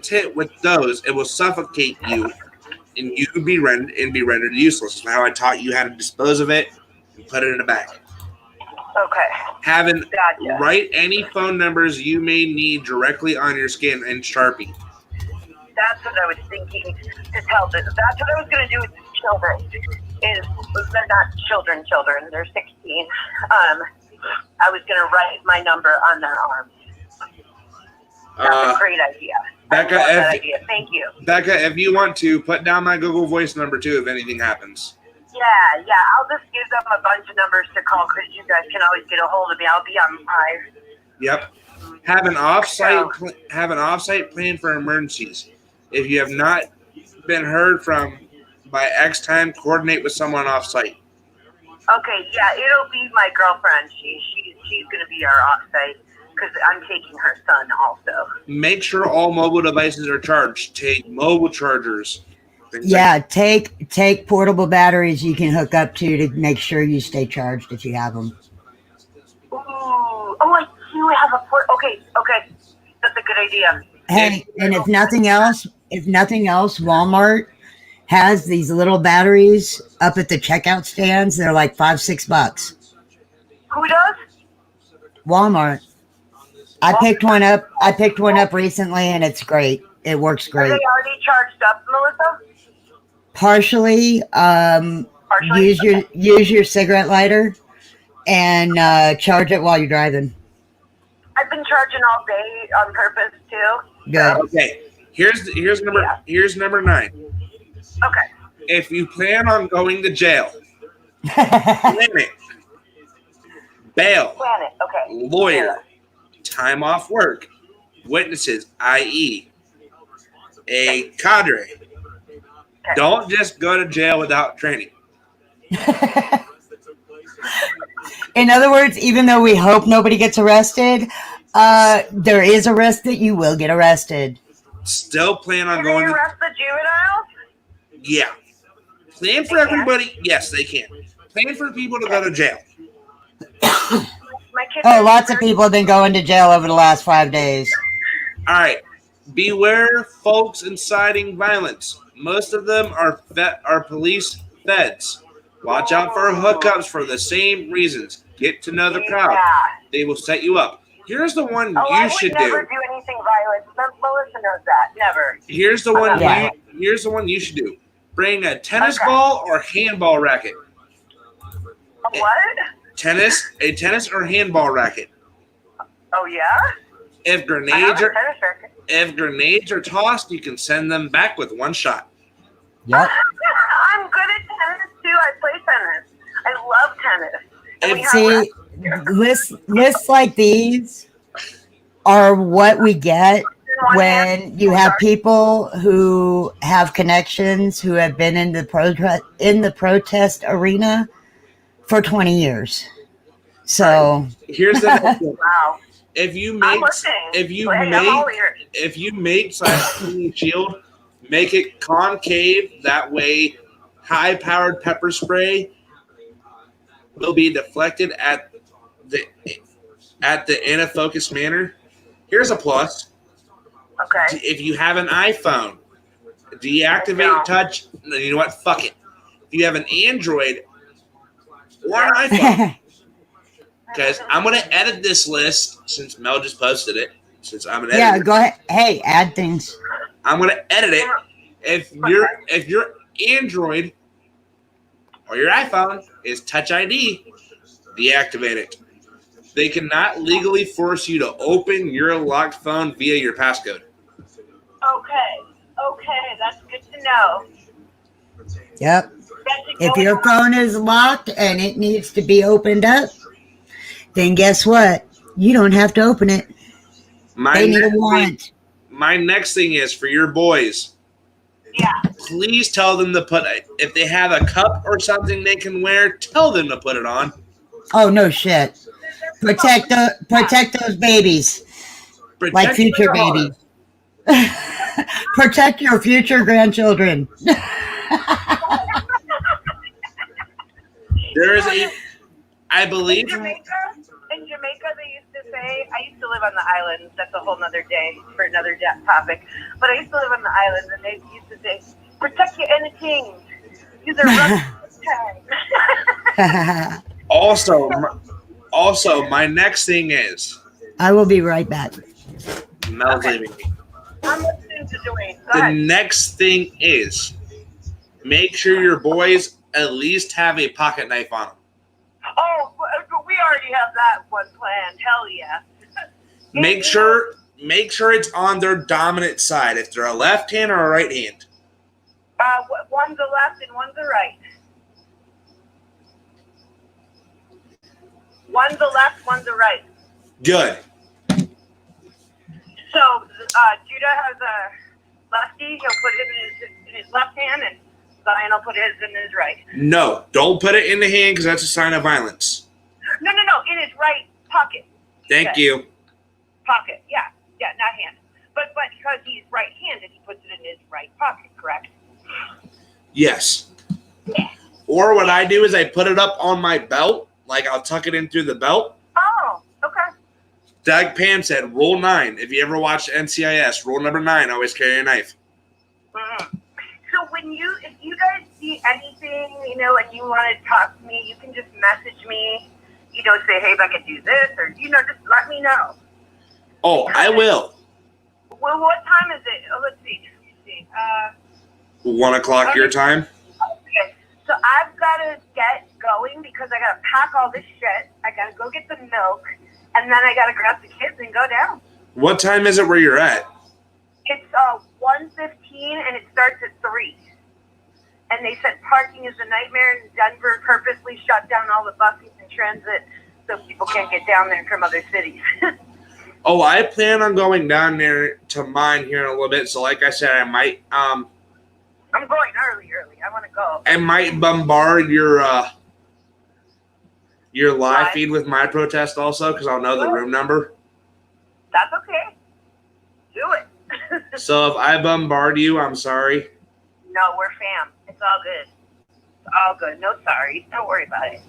hit with those, it will suffocate you, and you can be rendered useless. That's how I taught you how to dispose of it and put it in a bag. Okay. Write any phone numbers you may need directly on your skin in Sharpie. That's what I was thinking to tell them. That's what I was going to do with the children. They're not children. They're 16. I was going to write my number on their arms. That's a great idea. Becca, idea. Thank you. Becca, if you want to, put down my Google Voice number too if anything happens. Yeah. I'll just give them a bunch of numbers to call because you guys can always get a hold of me. I'll be on live. Yep. Have an off-site plan for emergencies. If you have not been heard from by X time, coordinate with someone off-site. Okay, yeah, it'll be my girlfriend. She's going to be our off-site because I'm taking her son also. Make sure all mobile devices are charged. Take mobile chargers. Take portable batteries you can hook up to make sure you stay charged if you have them. Ooh, I do have a port. Okay, that's a good idea. Hey, and if nothing else, Walmart has these little batteries up at the checkout stands. They're like $5-6. Who does? Walmart. I picked one up recently, and it's great. It works great. Are they already charged up, Melissa? Partially. Use your cigarette lighter and charge it while you're driving. I've been charging all day on purpose too. Good. Okay. Here's number 9. Okay. If you plan on going to jail, plan it. Bail. Plan it. Okay. Lawyer. Time off work. Witnesses, i.e., a cadre. Okay. Don't just go to jail without training. In other words, even though we hope nobody gets arrested, there is a risk that you will get arrested. Still plan on Can going they arrest the juveniles? Yeah. Plan for everybody. Yes, they can. Plan for people to go to jail. Lots of people have been going to jail over the last 5 days. All right. Beware folks inciting violence. Most of them are police feds. Watch out for hookups for the same reasons. Get to know the crowd. They will set you up. Here's the one you should do. I would never do anything violent. Melissa knows that. Never. Here's the one you should do. Bring a tennis ball or handball racket. A what? A tennis or handball racket. Oh yeah? If grenades are tossed, you can send them back with one shot. Yep. I'm good at tennis too. I play tennis. I love tennis. Lists like these are what we get when you have people who have connections, who have been in the protest arena for 20 years. So here's the wow. If you make Cyclone Shield, make it concave. That way, high-powered pepper spray will be deflected at the in a focused manner. Here's a plus. Okay. If you have an iPhone, deactivate touch. You know what? Fuck it. If you have an Android or an iPhone, because I'm going to edit this list since Mel just posted it. Since I'm an editor. Yeah, go ahead. Hey, add things. I'm going to edit it. If your Android or your iPhone is Touch ID, deactivate it. They cannot legally force you to open your locked phone via your passcode. Okay, that's good to know. Yep. If your phone is locked and it needs to be opened up, then guess what? You don't have to open it. They need a warrant. My next thing is for your boys. Yeah. Please tell them to if they have a cup or something they can wear, tell them to put it on. Oh no shit. Protect those babies. Protect Like future your heart. babies. Protect your future grandchildren. There is I believe. In Jamaica, they used to say, I used to live on the islands. That's a whole nother day for another topic. But I used to live on the islands, and they used to say, protect your inner king. These are rough times. Also, my next thing is. I will be right back. Mel's leaving me. I'm listening to Dwayne. The next thing is make sure your boys at least have a pocket knife on them. Oh, we already have that one planned. Hell yeah. Make sure it's on their dominant side. If they're a left hand or a right hand. One's a left and one's a right. One's a left, one's a right. Good. So Judah has a lefty. He'll put it in his left hand, and Zion will put his in his right. No, don't put it in the hand because that's a sign of violence. No, in his right pocket. Thank you. Pocket, yeah, not hand. But because he's right-handed, he puts it in his right pocket, correct? Yes. Yeah. Or what I do is I put it up on my belt, like I'll tuck it in through the belt. Oh, okay. Like Pam said, rule 9. If you ever watched NCIS, rule number 9, always carry a knife. Mm-hmm. So if you guys see anything, and you want to talk to me, you can just message me, say, hey, Becca, do this, or, just let me know. Oh, I will. Well, what time is it? Oh, let's see. 1 o'clock your time? Okay. So I've got to get going because I got to pack all this shit. I got to go get the milk, and then I got to grab the kids and go down. What time is it where you're at? It's 1:15, and it starts at 3. And they said parking is a nightmare, and Denver purposely shut down all the buses and transit so people can't get down there from other cities. Oh, I plan on going down there to mine here in a little bit. So like I said, I might I'm going early. I want to go. I might bombard your live feed with my protest also because I'll know the room number. That's okay. Do it. So if I bombard you, I'm sorry. No, we're fam. It's all good. It's all good. No sorry. Don't worry about it.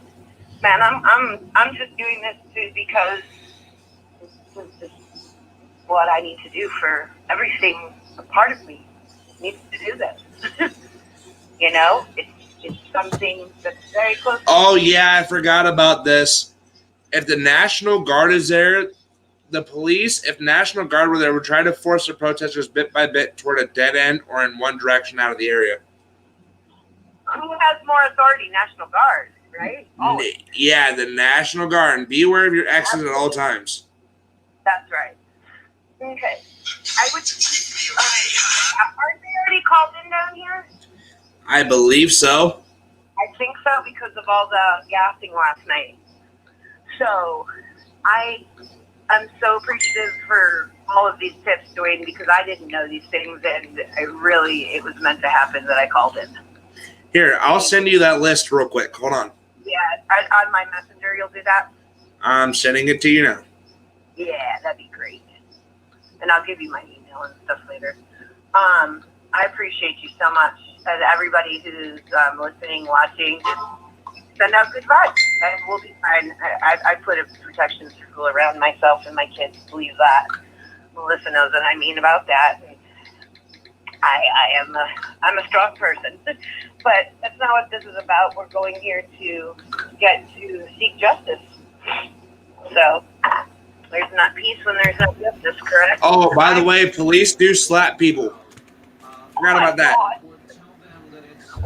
Man, I'm just doing this too because this is what I need to do for everything. A part of me needs to do this. It's something that's very close. Oh yeah, I forgot about this. If the National Guard is there, the police, if National Guard were there, would try to force the protesters bit by bit toward a dead end or in one direction out of the area. Who has more authority? National Guard, right? Oh. Yeah, the National Guard. And be aware of your exits at all times. That's right. Okay. I would. Aren't they already called in down here? I believe so. I think so because of all the gassing last night. So, I'm so appreciative for all of these tips, Dwayne, because I didn't know these things, and it was meant to happen that I called in. Here, I'll send you that list real quick. Hold on. Yeah, on my messenger, you'll do that? I'm sending it to you now. Yeah, that'd be great. And I'll give you my email and stuff later. I appreciate you so much. And everybody who's listening, watching, just send out good vibes, and we'll be fine. I put a protection circle around myself and my kids. Believe that. Melissa knows what I mean about that. And I'm a strong person, but that's not what this is about. We're going here to get to seek justice. So there's not peace when there's no justice, correct? Oh, by the way, police do slap people. Forgot about that.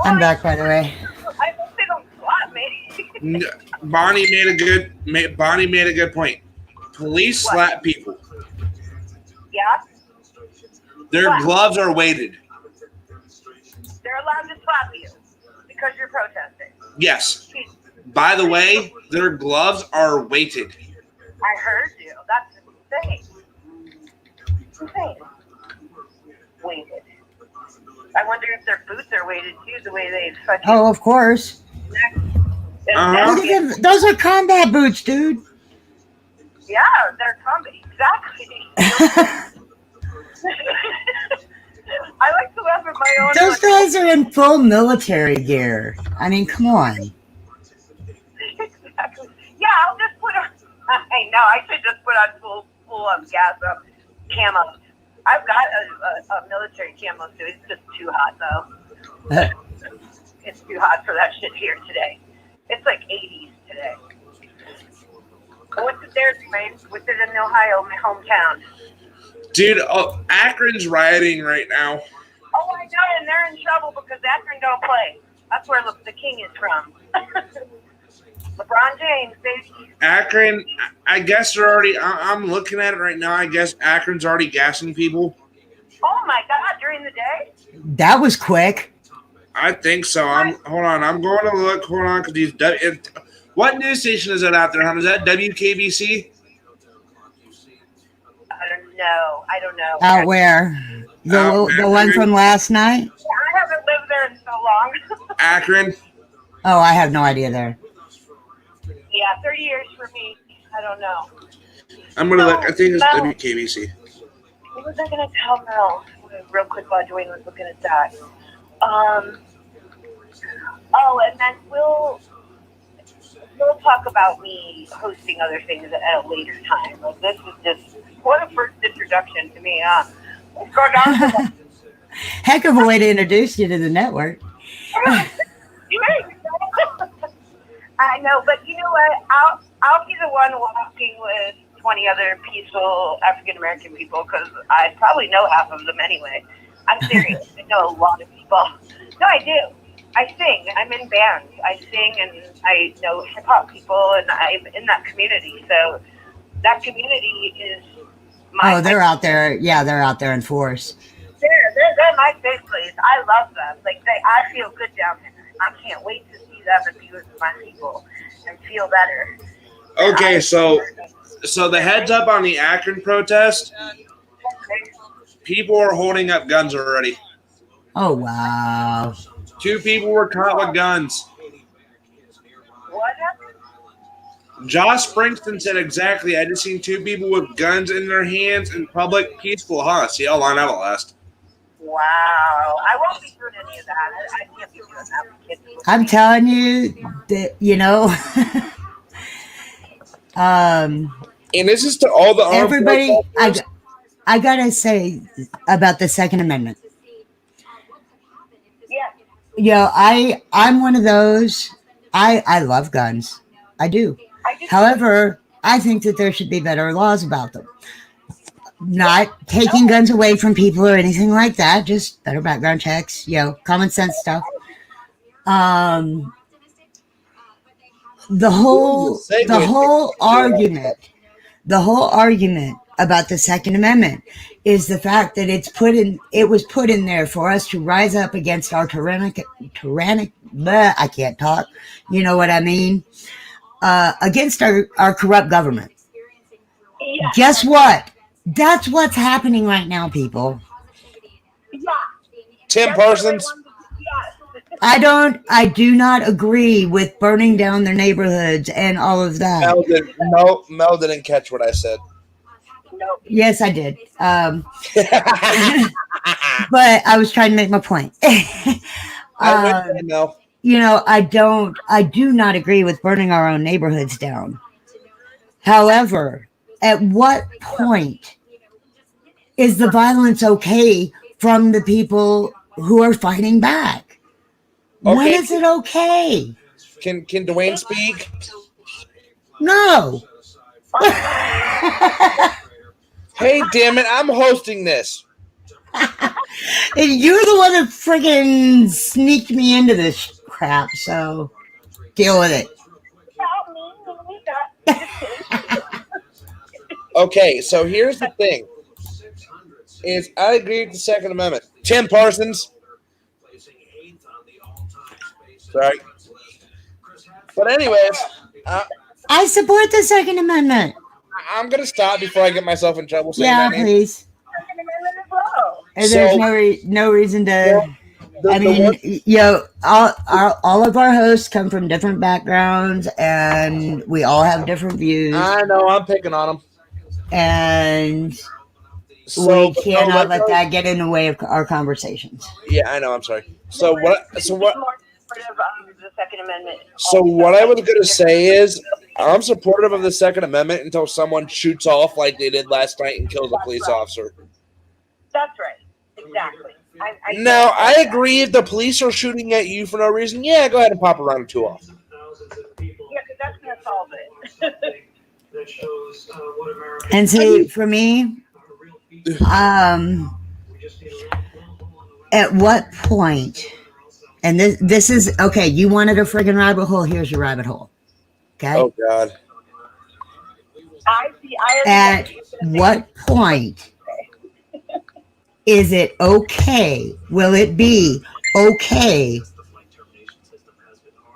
I'm back, by the way. I hope they don't slap me. Bonnie made a good point. Police slap people. Yeah? Their gloves are weighted. They're allowed to slap you because you're protesting. Yes. By the way, their gloves are weighted. I heard you. That's insane. Insane. Weighted. I wonder if their boots are weighted too, the way they fucking. Oh, of course. Look at them. Those are combat boots, dude. Yeah, they're combat. Exactly. I like to laugh at my own. Those guys are in full military gear. I mean, come on. Exactly. Yeah, I'll just put on. I know. I should just put on full gas up camo. I've got a military camo suit. It's just too hot though. It's too hot for that shit here today. It's like 80s today. What's it there, Dwayne? What's it in Ohio, my hometown? Dude, Akron's rioting right now. Oh my God, and they're in trouble because Akron don't play. That's where the king is from. LeBron James, baby. Akron, I guess they're already, I'm looking at it right now. I guess Akron's already gassing people. Oh my God, during the day? That was quick. I think so. Hold on. I'm going to look. Hold on. Because what news station is that out there, huh? Is that WKBC? I don't know. Out where? The one from last night? Yeah, I haven't lived there in so long. Akron. Oh, I have no idea there. Yeah, 30 years for me. I don't know. I'm going to look. I think it's WKBC. What was I going to tell Mel? Real quick while Dwayne was looking at that. And then we'll talk about me hosting other things at a later time. Like, this is just, what a first introduction to me, huh? Let's go down to the Heck of a way to introduce you to the network. I know, but you know what? I'll be the one walking with 20 other peaceful African American people because I probably know half of them anyway. I'm serious. I know a lot of people. No, I do. I sing. I'm in bands. I sing and I know hip hop people and I'm in that community. So that community is my. Oh, they're out there. Yeah, they're out there in force. They're my safe place. I love them. Like I feel good down there. I can't wait to see them and be with my people and feel better. Okay, so the heads up on the Akron protest. People are holding up guns already. Oh, wow. 2 people were caught with guns. What happened? Josh Springston said exactly. I just seen 2 people with guns in their hands in public. Peaceful, huh? See how long that'll last. Wow. I won't be doing any of that. I can't be doing that with kids. I'm telling you that, you know, and this is to all the everybody, I gotta say about the Second Amendment. Yeah. You know, I'm one of those. I love guns. I do. However, I think that there should be better laws about them. Not taking guns away from people or anything like that. Just better background checks. You know, common sense stuff. The whole argument about the Second Amendment is the fact that it was put in there for us to rise up against our tyrannic I can't talk, you know what I mean, against our corrupt government. Yeah. Guess what? That's what's happening right now, people. Yeah. Tim Parsons. I do not agree with burning down their neighborhoods and all of that. Mel didn't catch what I said. Nope. Yes, I did. But I was trying to make my point. You know, I do not agree with burning our own neighborhoods down. However, at what point is the violence okay from the people who are fighting back? Okay. When is it okay? Can Dwayne speak? No. Hey, damn it! I'm hosting this. And you're the one that friggin' sneaked me into this crap, so deal with it. Okay, so here's the thing. Is I agree with the Second Amendment. Tim Parsons. Sorry. But anyways. I support the Second Amendment. I'm going to stop before I get myself in trouble saying that name. Please. And there's no reason to I mean, all of our hosts come from different backgrounds, and we all have different views. I know I'm picking on them, and we cannot let that get in the way of our conversations. Yeah, I know. I'm sorry. So what? The Second Amendment. So what I was going to say is, I'm supportive of the Second Amendment until someone shoots off like they did last night and kills a police officer. That's right. Exactly. I agree if the police are shooting at you for no reason, yeah, go ahead and pop a round or two off. Yeah, because that's going to solve it. And see, for me, at what point, and this is, okay, you wanted a friggin' rabbit hole, here's your rabbit hole. Okay? Oh, God. At what point is it okay? Will it be okay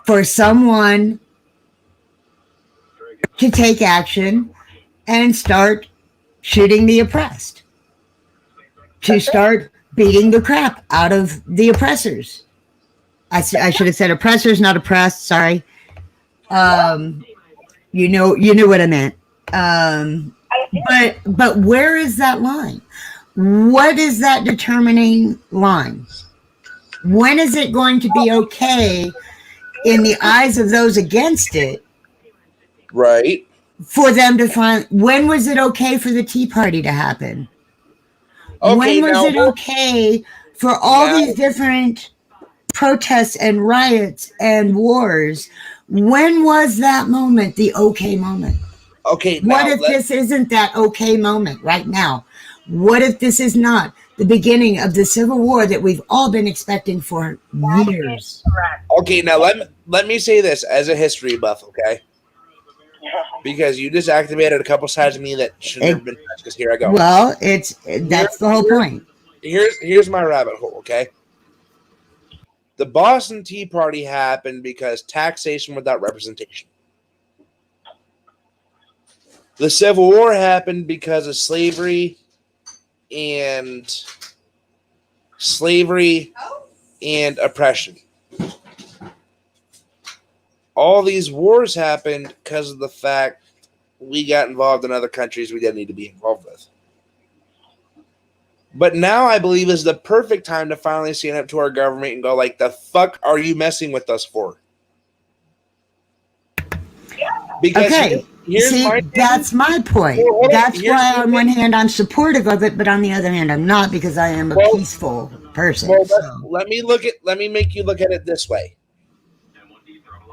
for someone to take action and start shooting the oppressed? To start beating the crap out of the oppressors? I should have said oppressors, not oppressed. Sorry. You knew what I meant. But where is that line? What is that determining line? When is it going to be okay in the eyes of those against it? Right. For them to find, when was it okay for the Tea Party to happen? Okay, when was it okay for all these different protests and riots and wars? When was that moment the okay moment? Okay. What if this isn't that okay moment right now? What if this is not the beginning of the Civil War that we've all been expecting for years? Okay, now let me say this as a history buff, okay? Because you just activated a couple sides of me that shouldn't have been touched, because here I go. Well, that's the whole point. Here's my rabbit hole, okay? The Boston Tea Party happened because taxation without representation. The Civil War happened because of slavery and oppression. All these wars happened because of the fact we got involved in other countries we didn't need to be involved with. But now I believe is the perfect time to finally stand up to our government and go, like, the fuck are you messing with us for? Because that's my point. That's why on one hand I'm supportive of it, but on the other hand I'm not, because I am a peaceful person. Let me make you look at it this way.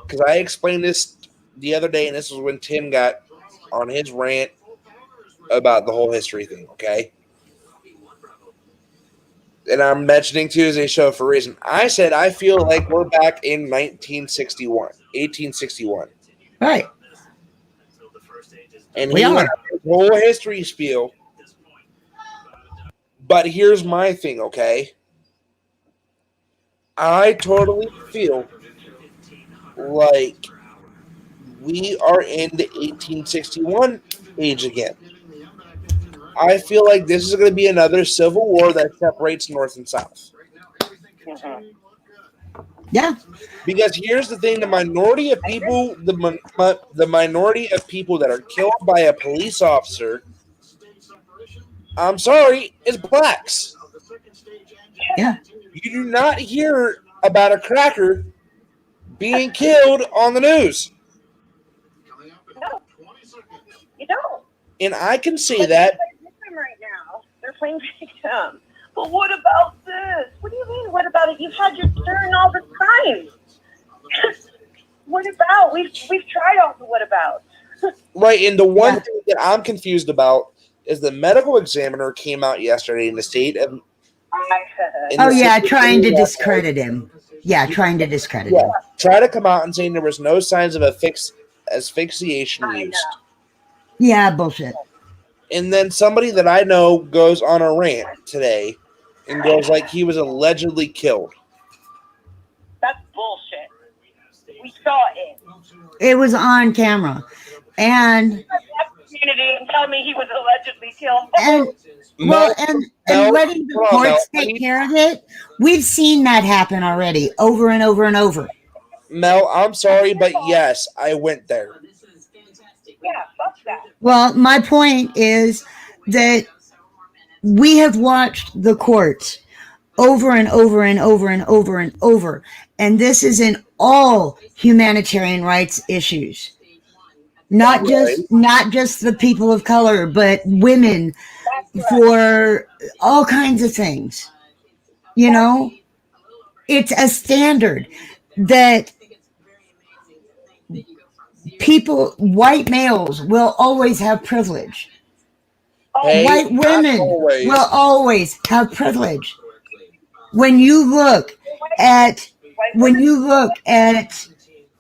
Because I explained this the other day, and this was when Tim got on his rant about the whole history thing, okay? And I'm mentioning Tuesday's show for a reason. I said I feel like we're back in 1861. Right. And he went through the whole history spiel. But here's my thing, okay? I totally feel like we are in the 1861 age again. I feel like this is going to be another civil war that separates North and South. Yeah. Because here's the thing: the minority of people, the minority of people that are killed by a police officer, I'm sorry, is blacks. Yeah. You do not hear about a cracker being killed on the news. No, you don't. And I can say that. Right now, they're playing victim. But what about this? What do you mean, what about it? You've had your turn all the time. What about? We've tried all the what about. Right, and the one thing that I'm confused about is the medical examiner came out yesterday in the state of... trying to discredit him. Yeah, trying to discredit him. Try to come out and saying there was no signs of asphyxiation used. Yeah, bullshit. And then somebody that I know goes on a rant today and goes like he was allegedly killed. That's bullshit. We saw it. It was on camera. And community and tell me he was allegedly killed. And letting the courts take care of it. We've seen that happen already, over and over and over. Mel, I'm sorry, but yes, I went there. Yeah, fuck that. Well, my point is that we have watched the courts over and over and over and over and over, and this is in all humanitarian rights issues. Not just the people of color, but women, for all kinds of things. You know, it's a standard that white males will always have privilege. Hey, white women will always have privilege. When you look at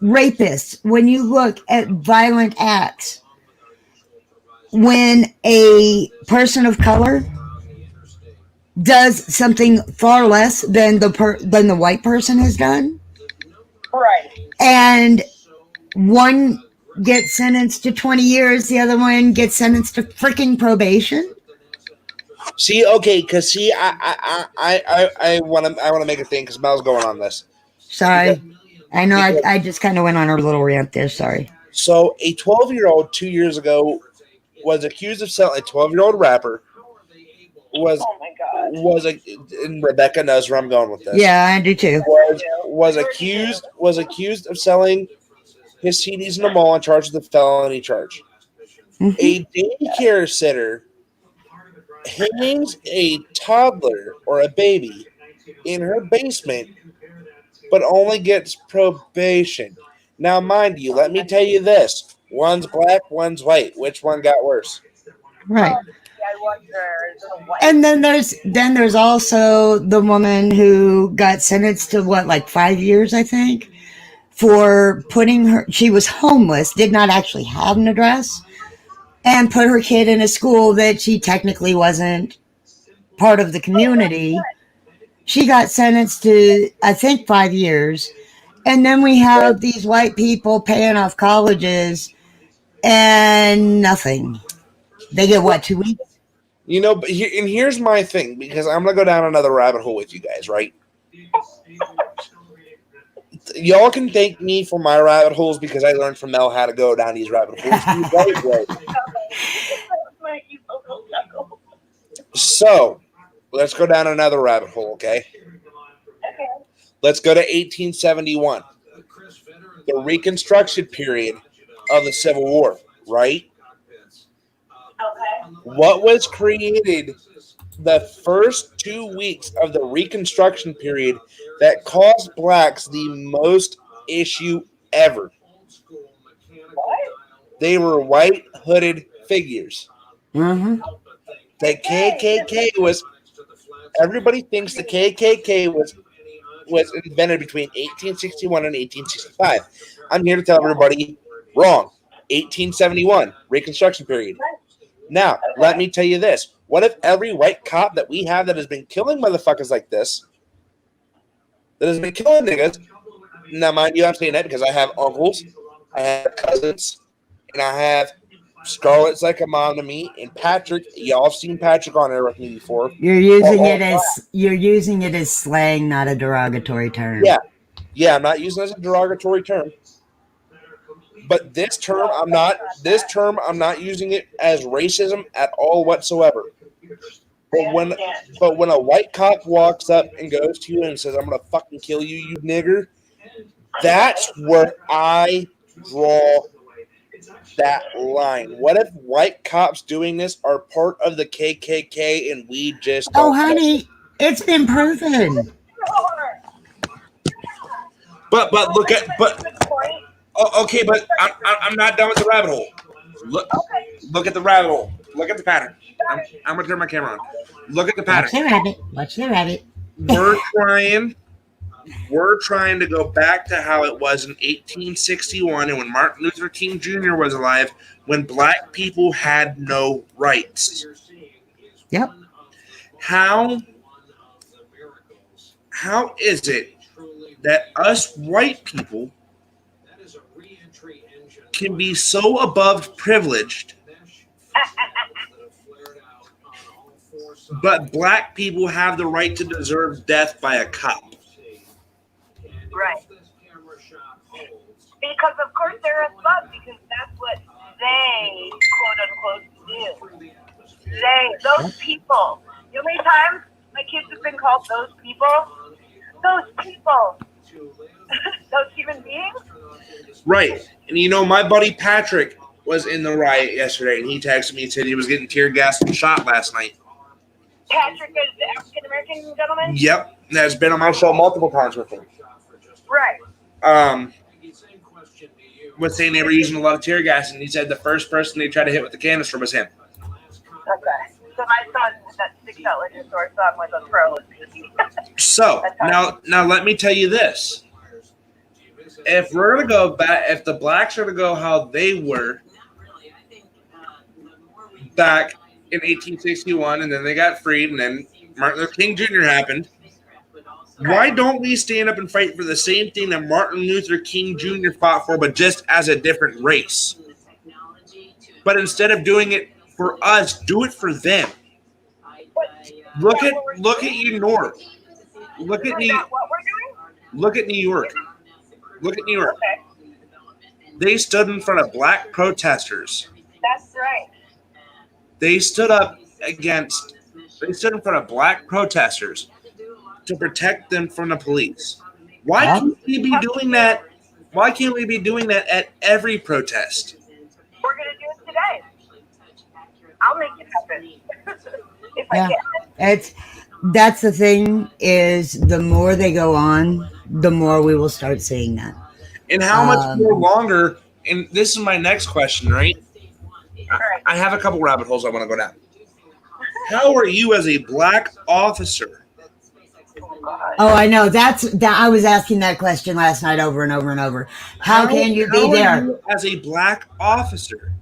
rapists, when you look at violent acts, when a person of color does something far less than the white person has done, right? And one gets sentenced to 20 years, the other one gets sentenced to freaking probation. See, okay, because I want to make a thing because Mel's going on this. Sorry, I know I just kind of went on a little rant there. Sorry. So a 12-year-old 2 years ago was accused of selling. A 12-year-old rapper was and Rebecca knows where I'm going with this. Yeah, I do too. Was accused of selling his CDs in the mall and charged with a felony charge. Mm-hmm. A daycare sitter hangs a toddler or a baby in her basement, but only gets probation. Now, mind you, let me tell you this: one's black, one's white. Which one got worse? Right. And then there's also the woman who got sentenced to like 5 years, I think, for she was homeless, did not actually have an address, and put her kid in a school that she technically wasn't part of the community. She got sentenced to, I think, 5 years. And then we have these white people paying off colleges and nothing. They get what, 2 weeks? You know, but here's my thing, because I'm going to go down another rabbit hole with you guys, right? Y'all can thank me for my rabbit holes because I learned from Mel how to go down these rabbit holes. So, let's go down another rabbit hole, okay? Let's go to 1871, the Reconstruction period of the Civil War, right? What was created the first 2 weeks of the Reconstruction period that caused blacks the most issue ever? They were white hooded figures. Mm-hmm. The KKK was. Everybody thinks the KKK was invented between 1861 and 1865. I'm here to tell everybody wrong. 1871 Reconstruction period. Now, let me tell you this. What if every white cop that we have that has been killing motherfuckers like this, that has been killing niggas, now mind you, I'm saying that because I have uncles, I have cousins, and I have Scarlett's like a mom to me, and Patrick, y'all have seen Patrick on air with me before. You're using it as slang, not a derogatory term. Yeah, I'm not using it as a derogatory term. But this term, I'm not using it as racism at all whatsoever. But when a white cop walks up and goes to you and says, "I'm gonna fucking kill you, you nigger," that's where I draw that line. What if white cops doing this are part of the KKK and we just don't? Oh, honey, it's been proven. But look at okay, but I'm not done with the rabbit hole. Look at the rabbit hole. Look at the pattern. I'm gonna turn my camera on. Look at the pattern. Watch the rabbit. We're trying to go back to how it was in 1861 and when Martin Luther King Jr. was alive, when black people had no rights. Yep. How is it that us white people can be so above privileged But black people have the right to deserve death by a cop. Right. Because of course they're a thug, because that's what they quote unquote do. Those people. You know how many times my kids have been called those people? Those people. Those human beings? Right. And you know, my buddy Patrick was in the riot yesterday, and he texted me and said he was getting tear gassed and shot last night. Patrick is the African American gentleman? Yep. That's been on my show multiple times with him. Right. Was saying they were using a lot of tear gas, and he said the first person they tried to hit with the canister was him. Okay. So my son, that sticks out like a sore thumb, was a pro. So now let me tell you this: if we're gonna go back, if the blacks are gonna go how they were back in 1861, and then they got freed, and then Martin Luther King Jr. happened. Why don't we stand up and fight for the same thing that Martin Luther King Jr. fought for, but just as a different race? But instead of doing it for us, do it for them. Look at New York. Look at New York. Look at New York. They stood in front of black protesters. That's right. They stood in front of black protesters to protect them from the police. Why can't we be doing that? Why can't we be doing that at every protest? We're going to do it today. I'll make it happen. If I can. That's the thing, is the more they go on, the more we will start seeing that. And how much more longer? And this is my next question, right? I have a couple rabbit holes I want to go down. How are you as a black officer? Oh, I know. I was asking that question last night over and over and over. How can you be there? You as a black officer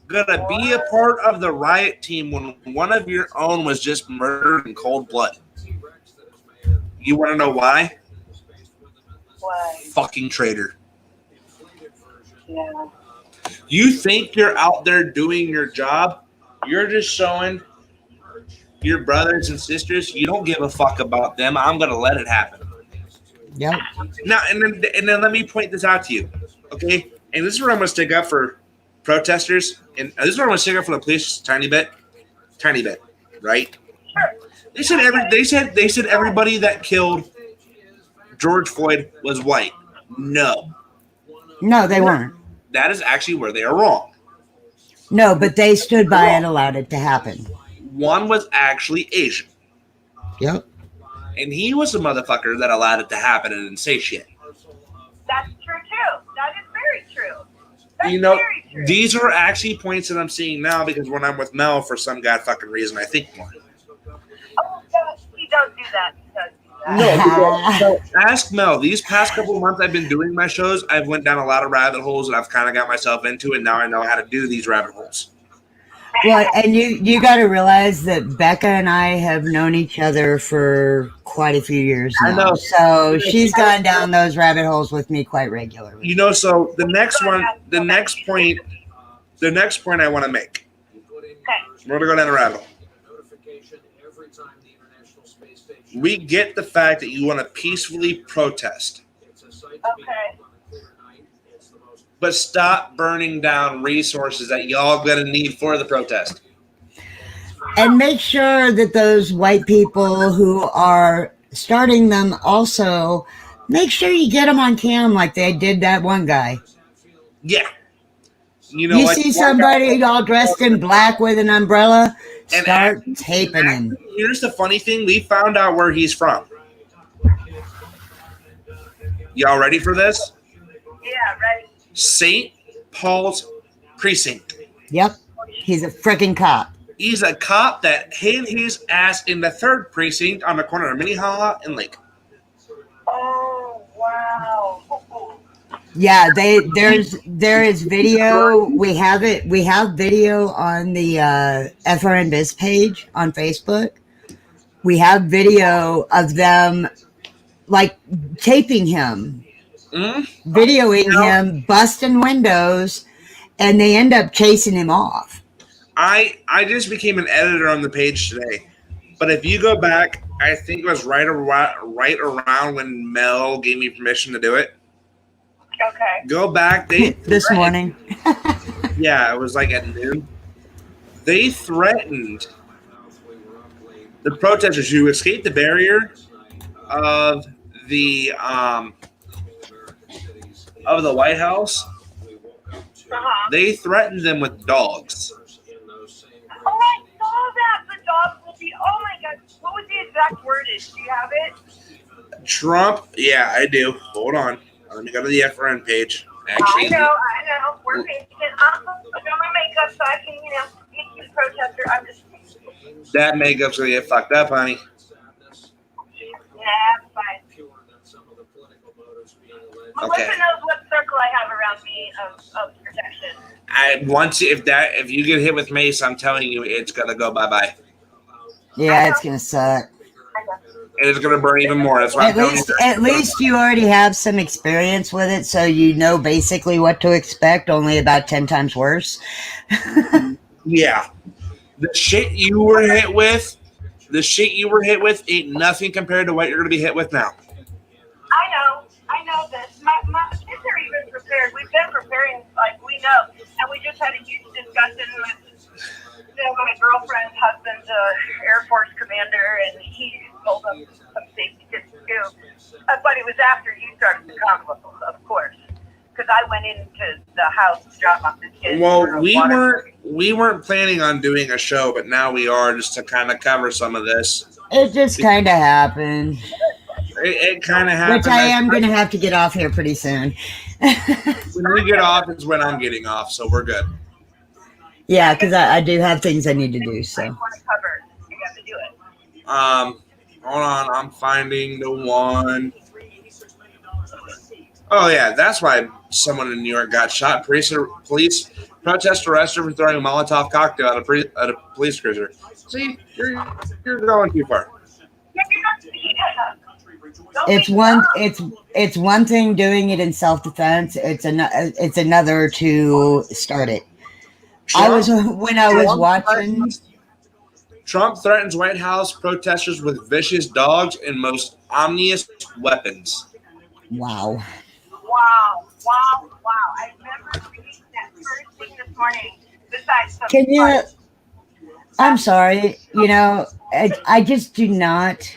gonna be a part of the riot team when one of your own was just murdered in cold blood? You want to know why? Why? Fucking traitor. Yeah. You think you're out there doing your job? You're just showing your brothers and sisters you don't give a fuck about them. I'm gonna let it happen. Yep. Now and then let me point this out to you, okay? And this is where I'm gonna stick up for protesters, and this is where I'm gonna stick up for the police just a tiny bit, right? They said everybody that killed George Floyd was white. No, they weren't. That is actually where they are wrong. No, but they stood by and allowed it to happen. One was actually Asian. Yep. And he was the motherfucker that allowed it to happen and didn't say shit. That's true, too. That is very true. That's very true. These are actually points that I'm seeing now because when I'm with Mel, for some god fucking reason, I think more. Oh, he does do that. No, ask Mel. These past couple of months I've been doing my shows, I've went down a lot of rabbit holes and I've kind of got myself into it. Now I know how to do these rabbit holes. Well, and you got to realize that Becca and I have known each other for quite a few years now. I know. So she's gone down those rabbit holes with me quite regularly. You know, so the next point I want to make. We're going to go down a rabbit hole. We get the fact that you want to peacefully protest. Okay. But stop burning down resources that y'all gonna need for the protest. And make sure that those white people who are starting them also, make sure you get them on cam like they did that one guy. Yeah. You like see somebody all dressed in black with an umbrella, start taping him. Here's the funny thing. We found out where he's from. Y'all ready for this? Yeah, ready. St. Paul's Precinct. Yep. He's a freaking cop. He's a cop that hid his ass in the 3rd precinct on the corner of Minnehaha and Lake. Oh, wow. Yeah, there is video. We have video on the FRN Biz page on Facebook. We have video of them like taping him, videoing him, busting windows, and they end up chasing him off. I just became an editor on the page today. But if you go back, I think it was right around when Mel gave me permission to do it. Okay. Go back. This morning. Yeah, it was like at noon. They threatened the protesters who escaped the barrier of the White House. They threatened them with dogs. Oh, I saw that. The dogs will be. Oh my God. What was the exact wordage? Do you have it? Trump. Yeah, I do. Hold on. Let me go to the FRN page. Actually, I know. We're patient. I'm got my makeup so I can, get you the protester. I'm just. That makeup's gonna get fucked up, honey. Nah, I'm fine. Melissa knows what circle I have around me of protection. If you get hit with mace, I'm telling you, it's gonna go bye-bye. Yeah, it's gonna suck. And it's gonna burn even more. That's why at least you already have some experience with it, so you know basically what to expect, only about 10 times worse. Yeah. The shit you were hit with ain't nothing compared to what you're gonna be hit with now. I know this. My kids are even prepared. We've been preparing, like we know. And we just had a huge discussion with my girlfriend's husband's Air Force commander, and he told them some safety tips too. But it was after you started the convo, of course. Because I went into the house to drop off the kids. Well, we weren't planning on doing a show, but now we are, just to kind of cover some of this. It just kind of happened. It kind of happened. Which I am going to have to get off here pretty soon. When you get off is when I'm getting off, so we're good. Yeah, because I do have things I need to do. So. I want to cover. You have to do it. Hold on. I'm finding the one. Oh yeah, that's why someone in New York got shot. Police protest arrested for throwing a Molotov cocktail at a police cruiser. See, you're going too far. It's one thing doing it in self-defense. It's another to start it. Trump threatens White House protesters with vicious dogs and most ominous weapons. Wow. I remember reading that first thing this morning. Besides I'm sorry. I just do not.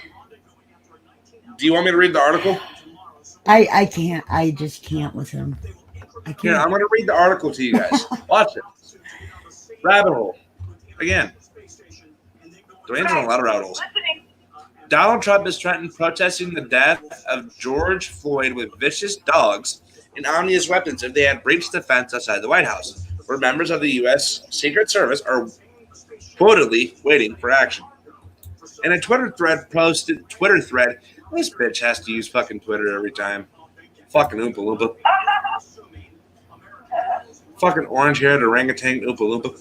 Do you want me to read the article? I can't. I just can't with him. I can't. Here, I'm going to read the article to you guys. Watch it. Rabbit hole. Again. Dwayne's on a lot of rabbit holes. Donald Trump is threatened protesting the death of George Floyd with vicious dogs and ominous weapons if they had breached the fence outside the White House, where members of the U.S. Secret Service are reportedly waiting for action. In a Twitter thread, this bitch has to use fucking Twitter every time. Fucking Oompa Loompa. Fucking orange-haired orangutan Oompa Loompa.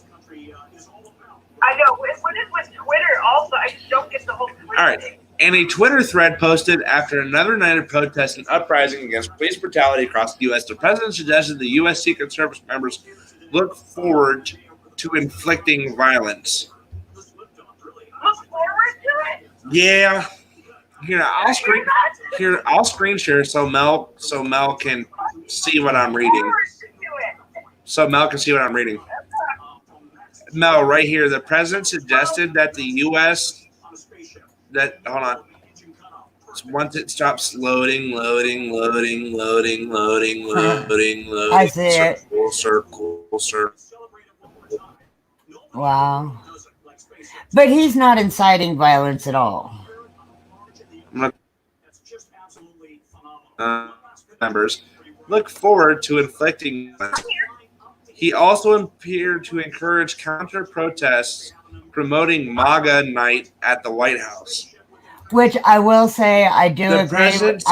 I know. What is with Twitter also? I just don't get the whole Twitter All right. thing. And a Twitter thread posted after another night of protests and uprising against police brutality across the U.S., the president suggested the U.S. Secret Service members look forward to inflicting violence. Look forward to it? Yeah. I'll screen share so Mel can see what I'm reading. Mel, right here, the president suggested that the U.S. Hold on. Once it stops loading. I see it. Circle. Wow. But he's not inciting violence at all. Members look forward to inflicting. He also appeared to encourage counter-protests, promoting MAGA night at the White House. Which I will say, I do agree with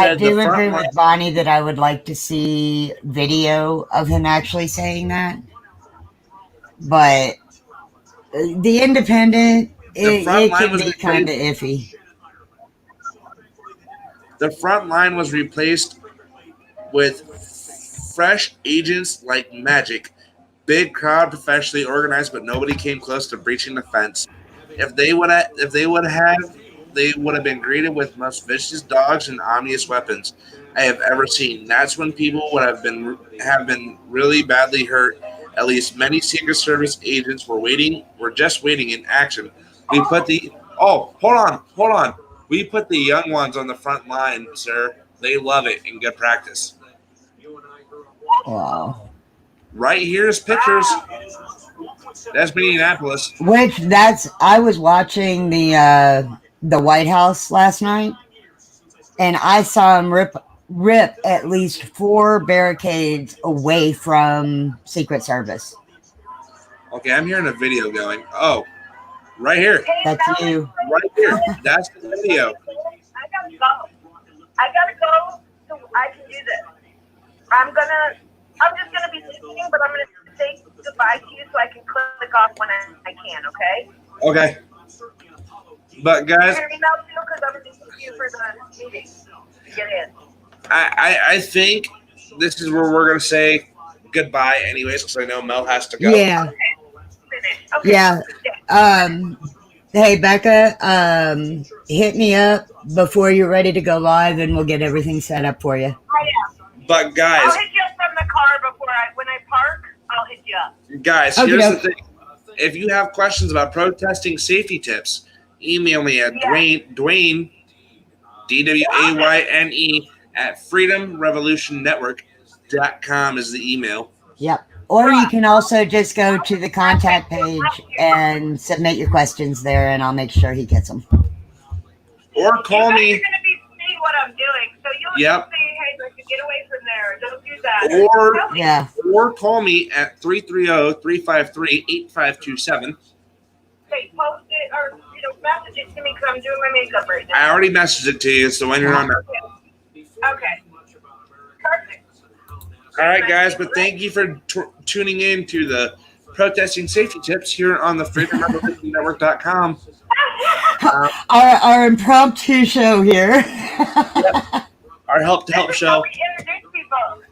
Bonnie that I would like to see video of him actually saying that. But the Independent, it can be kind of iffy. The front line was replaced with fresh agents like magic. Big crowd, professionally organized, but nobody came close to breaching the fence. If they would have, they would have been greeted with most vicious dogs and ominous weapons I have ever seen. That's when people would have been really badly hurt. At least many Secret Service agents were just waiting in action. We put the hold on. We put the young ones on the front line, sir. They love it and good practice. Wow. Right here's pictures. That's Minneapolis. I was watching the White House last night, and I saw him rip at least 4 barricades away from Secret Service. Okay, I'm hearing a video going. Oh, right here. That's you. Right here. That's the video. I gotta go so I can do this. I'm just gonna be listening, but I'm gonna say goodbye to you so I can click off when I can, okay? Okay. But guys, You're gonna email you because I'm listening to you for the meeting to get in. I think this is where we're gonna say goodbye anyways, because I know Mel has to go. Yeah. Okay. Yeah. Hey, Becca, hit me up before you're ready to go live, and we'll get everything set up for you. I am. But guys, I'll hit you up from the car when I park. I'll hit you up. Guys, here's the thing. If you have questions about protesting safety tips, email me at Dwayne, DWAYNE, at freedomrevolutionnetwork.com is the email. Yep. Or you can also just go to the contact page and submit your questions there, and I'll make sure he gets them. Or call me. You're going to be seeing what I'm doing, so you'll just say, hey, like, get away from there. Don't do that. Or call me at 330-353-8527. Okay, post it or message it to me because I'm doing my makeup right now. I already messaged it to you, so when you're on there. Okay. Perfect. All right, guys, but thank you for tuning in to the protesting safety tips here on the freedomrevolutionnetwork.com. Our impromptu show here. Our help show. Introduce people.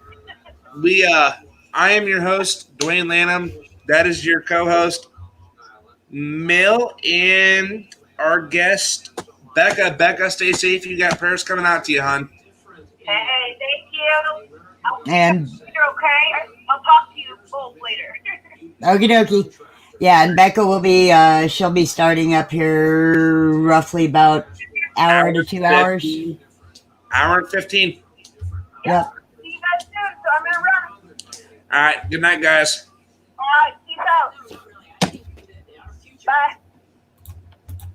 I am your host, Dwayne Lanham. That is your co-host, Mel, and our guest, Becca. Becca, stay safe. You got prayers coming out to you, hon. Hey, thank you. And you're okay. I'll talk to you both later. Okie dokie. Yeah, and Becca will be she'll be starting up here roughly about hour to 2 hours. Hour and 15. Yep. See you guys soon, so I'm gonna run. All right, good night, guys. All right, peace out. Bye.